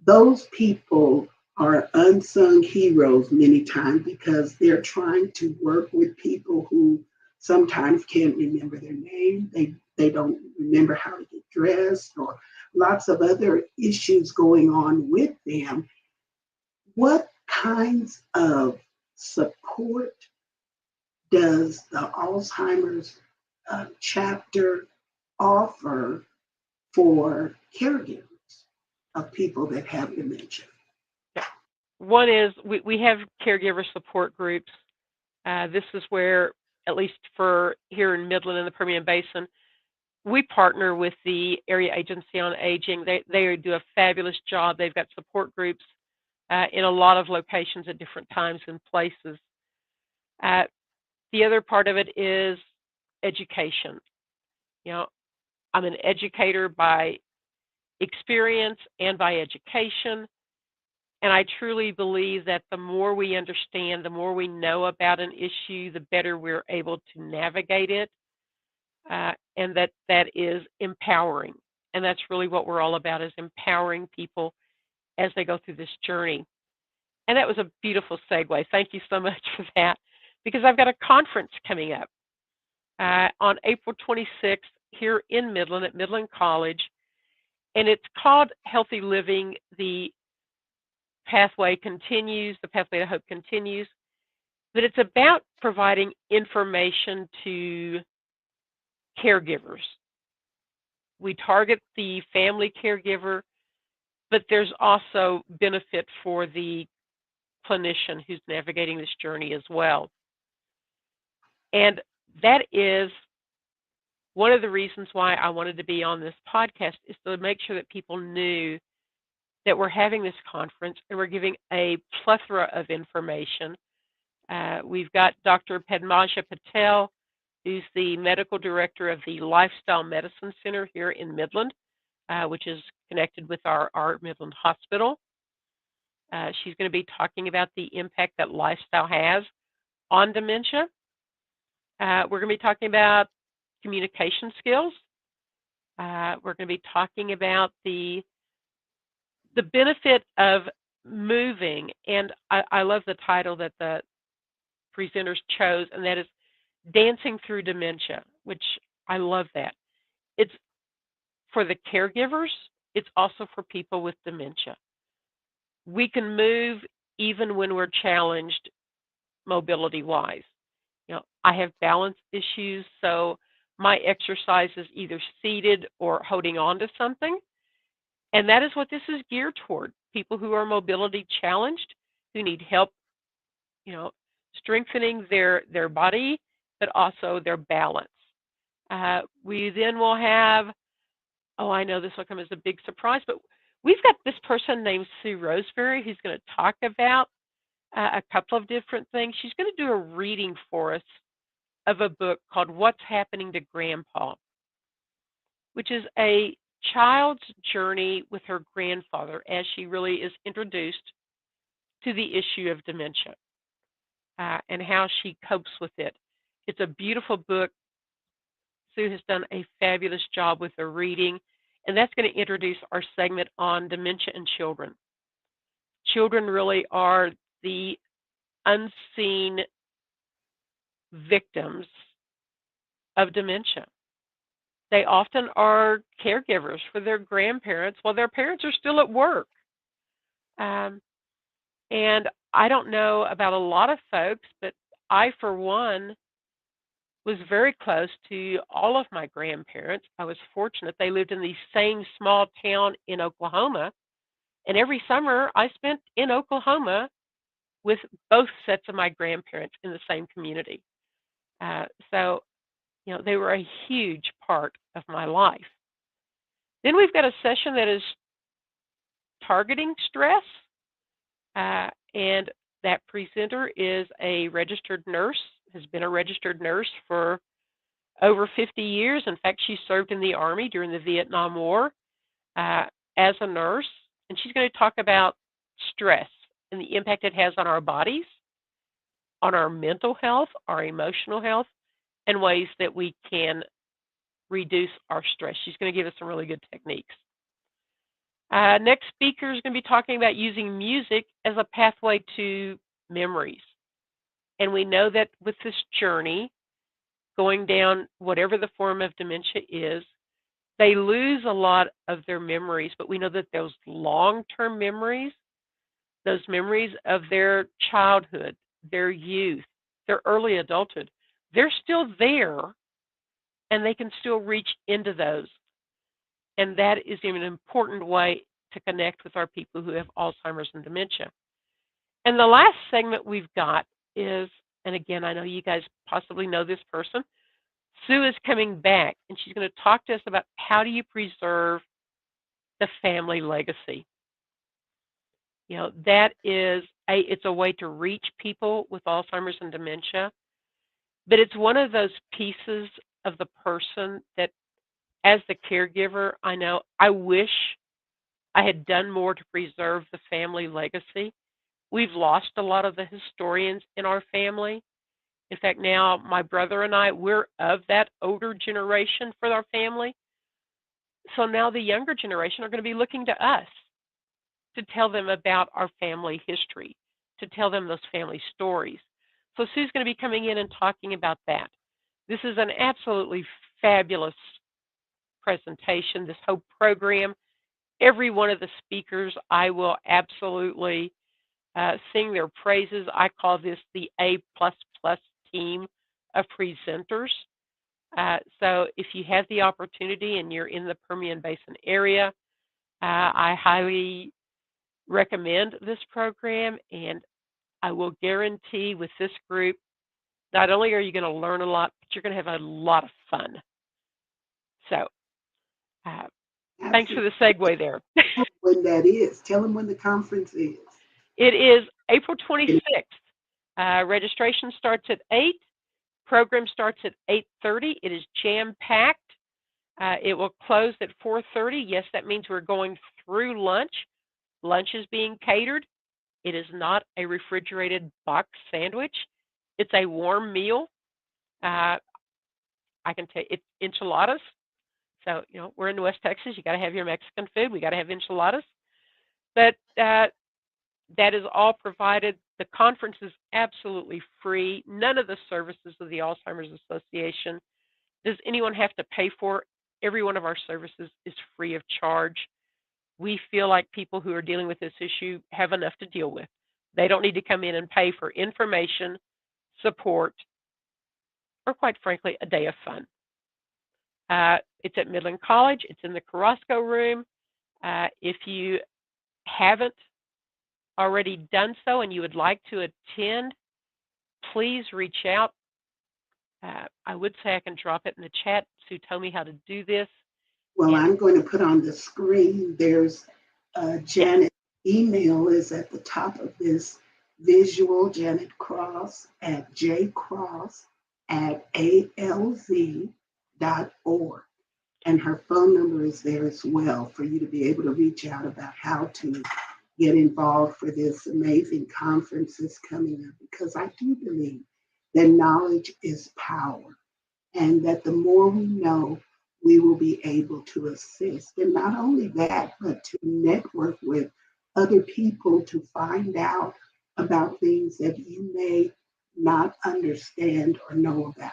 Speaker 2: those people are unsung heroes many times because they're trying to work with people who sometimes can't remember their name. They don't remember how to get dressed, or lots of other issues going on with them. What kinds of support does the Alzheimer's chapter offer for caregivers of people that have dementia?
Speaker 3: Yeah. One is we have caregiver support groups. This is where, at least for here in Midland and the Permian Basin, we partner with the Area Agency on Aging. They do a fabulous job. They've got support groups in a lot of locations at different times and places. The other part of it is education. You know, I'm an educator by experience and by education, and I truly believe that the more we understand, the more we know about an issue, the better we're able to navigate it, and that is empowering. And that's really what we're all about, is empowering people as they go through this journey. And that was a beautiful segue. Thank you so much for that, because I've got a conference coming up on April 26th here in Midland at Midland College, and it's called Healthy Living. The Pathway Continues, the Pathway to Hope continues, but it's about providing information to caregivers. We target the family caregiver, but there's also benefit for the clinician who's navigating this journey as well. And that is one of the reasons why I wanted to be on this podcast, is to make sure that people knew that we're having this conference and we're giving a plethora of information. We've got Dr. Padmaja Patel, who's the medical director of the Lifestyle Medicine Center here in Midland, which is connected with our Midland Hospital. She's going to be talking about the impact that lifestyle has on dementia. We're going to be talking about communication skills. We're going to be talking about the benefit of moving, and I love the title that the presenters chose, and that is Dancing Through Dementia, which I love that. It's for the caregivers. It's also for people with dementia. We can move even when we're challenged mobility-wise. I have balance issues, so my exercise is either seated or holding on to something. And that is what this is geared toward. People who are mobility challenged, who need help, strengthening their body, but also their balance. We then will have, I know this will come as a big surprise, but we've got this person named Sue Roseberry who's going to talk about a couple of different things. She's going to do a reading for us of a book called What's Happening to Grandpa, which is a child's journey with her grandfather as she really is introduced to the issue of dementia and how she copes with it. It's a beautiful book. Sue has done a fabulous job with the reading, and that's going to introduce our segment on dementia and children. Children really are the unseen victims of dementia. They often are caregivers for their grandparents while their parents are still at work. And I don't know about a lot of folks, but I, for one, was very close to all of my grandparents. I was fortunate. They lived in the same small town in Oklahoma. And every summer I spent in Oklahoma with both sets of my grandparents in the same community. So they were a huge part of my life. Then we've got a session that is targeting stress. And that presenter is a registered nurse, has been a registered nurse for over 50 years. In fact, she served in the Army during the Vietnam War as a nurse. And she's going to talk about stress and the impact it has on our bodies, on our mental health, our emotional health, and ways that we can reduce our stress. She's going to give us some really good techniques. Next speaker is going to be talking about using music as a pathway to memories. And we know that with this journey, going down whatever the form of dementia is, they lose a lot of their memories. But we know that those long-term memories, those memories of their childhood, their youth, their early adulthood, they're still there, and they can still reach into those. And that is an important way to connect with our people who have Alzheimer's and dementia. And the last segment we've got is, and again, I know you guys possibly know this person, Sue is coming back, and she's going to talk to us about how do you preserve the family legacy. That is, it's a way to reach people with Alzheimer's and dementia, but it's one of those pieces of the person that, as the caregiver, I know I wish I had done more to preserve the family legacy. We've lost a lot of the historians in our family. In fact, now my brother and I, we're of that older generation for our family. So now the younger generation are going to be looking to us to tell them about our family history, to tell them those family stories. So Sue's going to be coming in and talking about that. This is an absolutely fabulous presentation, this whole program. Every one of the speakers, I will absolutely sing their praises. I call this the A++ team of presenters. So if you have the opportunity and you're in the Permian Basin area, I highly recommend this program, and I will guarantee with this group, not only are you going to learn a lot, but you're going to have a lot of fun. So, uh, thanks for
Speaker 2: Absolutely.
Speaker 3: the segue there.
Speaker 2: When that is, tell them when the conference is.
Speaker 3: It is April 26th. Registration starts at 8. Program starts at 8:30. It is jam-packed. It will close at 4:30. Yes, that means we're going through lunch. Lunch is being catered. It is not a refrigerated box sandwich. It's a warm meal. Uh, I can tell you, it's enchiladas. So, we're in West Texas. You got to have your Mexican food. We got to have enchiladas. But that is all provided. The conference is absolutely free. None of the services of the Alzheimer's Association does anyone have to pay for. Every one of our services is free of charge. We feel like people who are dealing with this issue have enough to deal with. They don't need to come in and pay for information, support, or quite frankly, a day of fun. It's at Midland College. It's in the Carrasco room. If you haven't already done so and you would like to attend, please reach out. I would say I can drop it in the chat. Sue told me how to do this.
Speaker 2: Well,
Speaker 3: And
Speaker 2: I'm going to put on the screen. There's Janet's email is at the top of this visual, Janet Cross at jcross@alz.org. And her phone number is there as well for you to be able to reach out about how to get involved for this amazing conference that's coming up. Because I do believe that knowledge is power, and that the more we know, we will be able to assist. And not only that, but to network with other people to find out about things that you may not understand or know about.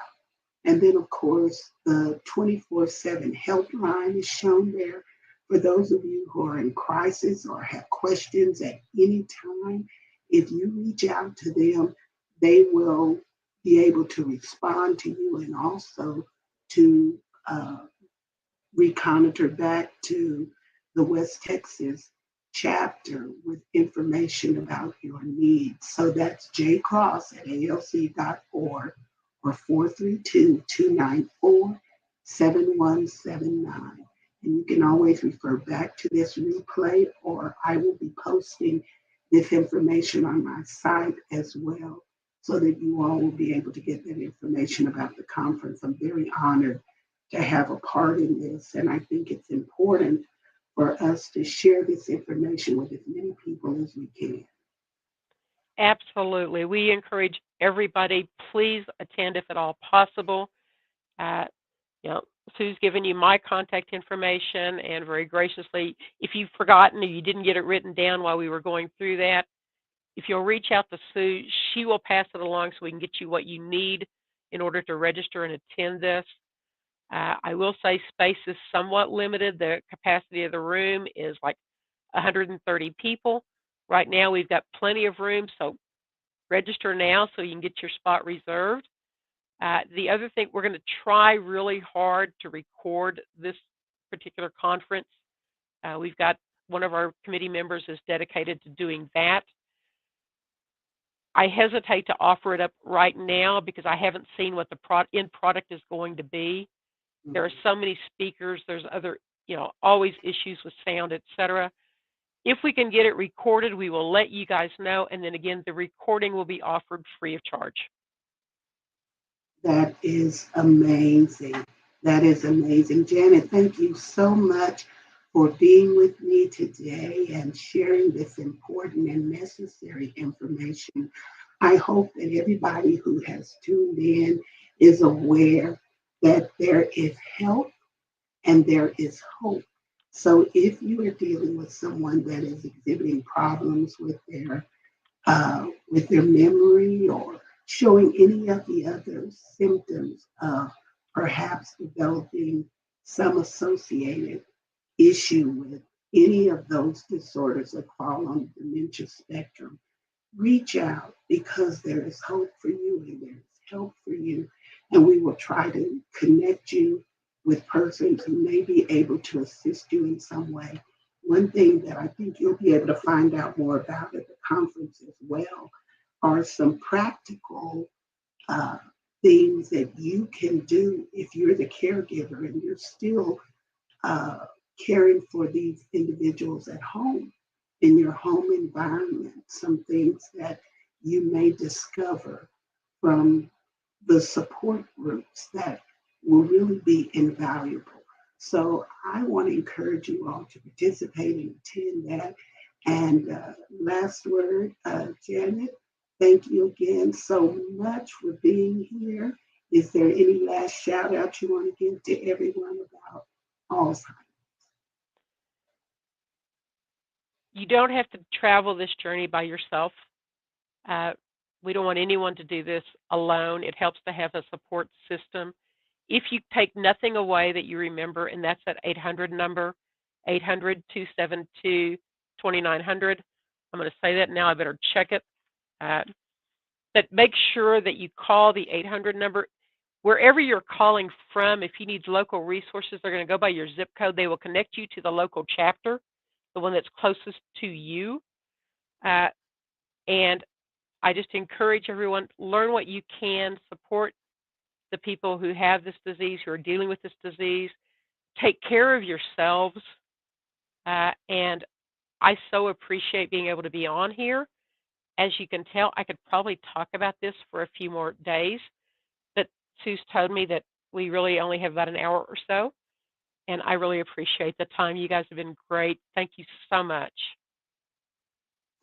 Speaker 2: And then, of course, the 24/7 helpline is shown there for those of you who are in crisis or have questions at any time. If you reach out to them, they will be able to respond to you and also to reconnoiter back to the West Texas chapter with information about your needs. So that's jcross@alc.org or 432-294-7179. And you can always refer back to this replay, or I will be posting this information on my site as well so that you all will be able to get that information about the conference. I'm very honored to have a part in this. And I think it's important for us to share this information with as many people as we can.
Speaker 3: absolutely, we encourage everybody, please attend if at all possible. Uh, you know, Sue's given you my contact information, and very graciously, if you've forgotten or you didn't get it written down while we were going through that, if you'll reach out to Sue, she will pass it along so we can get you what you need in order to register and attend this. I will say space is somewhat limited. The capacity of the room is like 130 people. Right now, we've got plenty of room, so register now so you can get your spot reserved. The other thing, we're going to try really hard to record this particular conference. We've got one of our committee members is dedicated to doing that. I hesitate to offer it up right now because I haven't seen what the end product is going to be. There are so many speakers. There's other, always issues with sound, etc. If we can get it recorded, we will let you guys know. And then again, the recording will be offered free of charge.
Speaker 2: That is amazing. That is amazing. Janet, thank you so much for being with me today and sharing this important and necessary information. I hope that everybody who has tuned in is aware that there is help and there is hope. So if you are dealing with someone that is exhibiting problems with their memory or showing any of the other symptoms of perhaps developing some associated issue with any of those disorders that fall on the dementia spectrum, reach out because there is hope for you and there is help for you. And we will try to connect you with persons who may be able to assist you in some way. one thing that I think you'll be able to find out more about at the conference as well are some practical uh, things that you can do if you're the caregiver and you're still uh, caring for these individuals at home, in your home environment, some things that you may discover from the support groups that will really be invaluable. So I want to encourage you all to participate and attend that. And last word, Janet, thank you again so much for being here. Is there any last shout out you want to give to everyone about Alzheimer's?
Speaker 3: You don't have to travel this journey by yourself. Uh, we don't want anyone to do this alone. It helps to have a support system. If you take nothing away that you remember, and that's that 800 number, 800-272-2900. I'm going to say that now. I better check it. That make sure that you call the 800 number. Wherever you're calling from, if you need local resources, they're going to go by your zip code. They will connect you to the local chapter, the one that's closest to you. And I just encourage everyone, learn what you can, support the people who have this disease, who are dealing with this disease. Take care of yourselves. And I so appreciate being able to be on here. As you can tell, I could probably talk about this for a few more days, but Sue's told me that we really only have about an hour or so, and I really appreciate the time. You guys have been great. Thank you so much.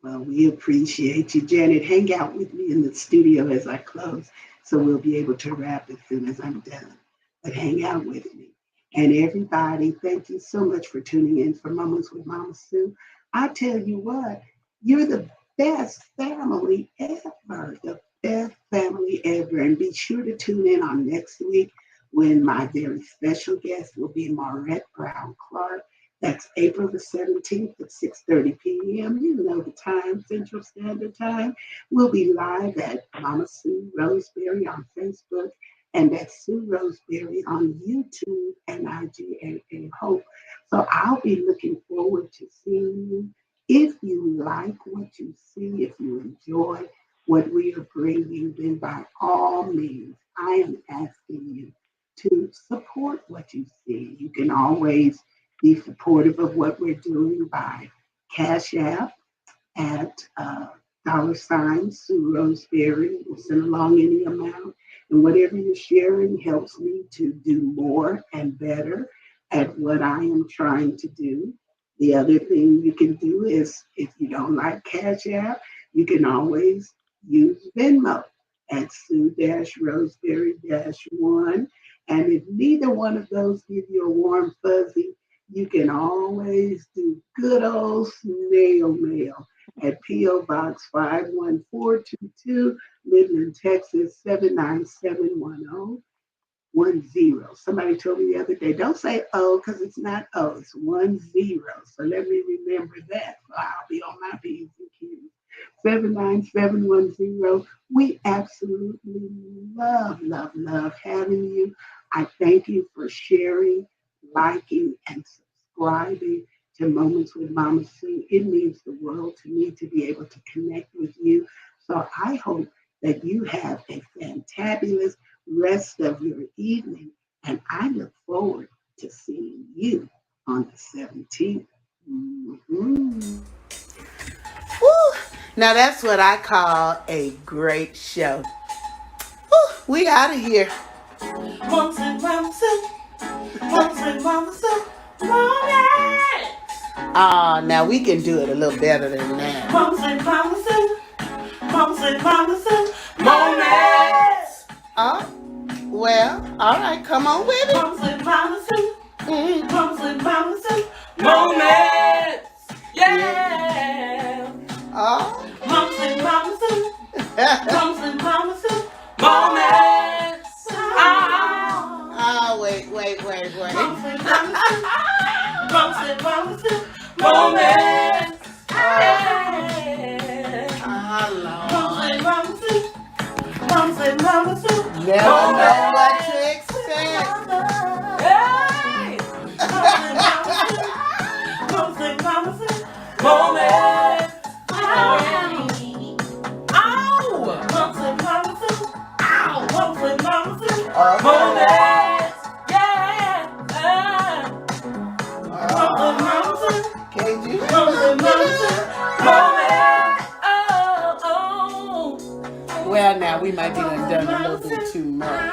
Speaker 2: Well, we appreciate you, Janet. Hang out with me in the studio as I close, so we'll be able to wrap as soon as I'm done. But hang out with me. And everybody, thank you so much for tuning in for Moments with Mama Sue. I tell you what, you're the best family ever, the best family ever. And be sure to tune in on next week when my very special guest will be Maurette Brown Clark. That's April the 17th at 6:30 p.m. You know the time, Central Standard Time. We'll be live at Mama Sue Roseberry on Facebook and at Sue Roseberry on YouTube and IGA Hope. So I'll be looking forward to seeing you. If you like what you see, if you enjoy what we are bringing, then by all means, I am asking you to support what you see. You can always be supportive of what we're doing by Cash App at $ Sue Roseberry. We'll send along any amount. And whatever you're sharing helps me to do more and better at what I am trying to do. The other thing you can do is, if you don't like Cash App, you can always use Venmo at Sue-Roseberry-1. And if neither one of those give you a warm fuzzy, you can always do good old snail mail at P.O. Box 51422, Midland, Texas 79710. 10. Somebody told me the other day, don't say O because it's not O, it's 10. So let me remember that. So I'll be on my P's and Q's. 79710. We absolutely love, love, love having you. I thank you for sharing, liking, and subscribing to Moments with Mama Sue. It means the world to me to be able to connect with you. So I hope that you have a fantabulous rest of your evening, and I look forward to seeing you on the 17th. Mm-hmm.
Speaker 1: Woo! Now that's what I call a great show. Woo! We out of here. Mums and Mama Sue. Mums and Mama Sue. Oh, now we can do it a little better than that. Mums and Mama Sue. Mums and Mama Sue. Moments. Oh, well, all right, come on with it. Mums and Mama Sue. Mums and Mama Sue. Moments. Yeah. Oh. Mums and Mama Sue. Mums and Mama Sue. Moments. Oh, wait. Mums and Mama Sue. Mums and Mama Sue. Moments. Mums and Mama Sue. Never know what to expect. Hey! Mums and Mama Sue. Mums and Mama
Speaker 5: Romance, yeah.
Speaker 2: Can't you?
Speaker 5: Oh.
Speaker 2: Well, now we might be done a little bit too much.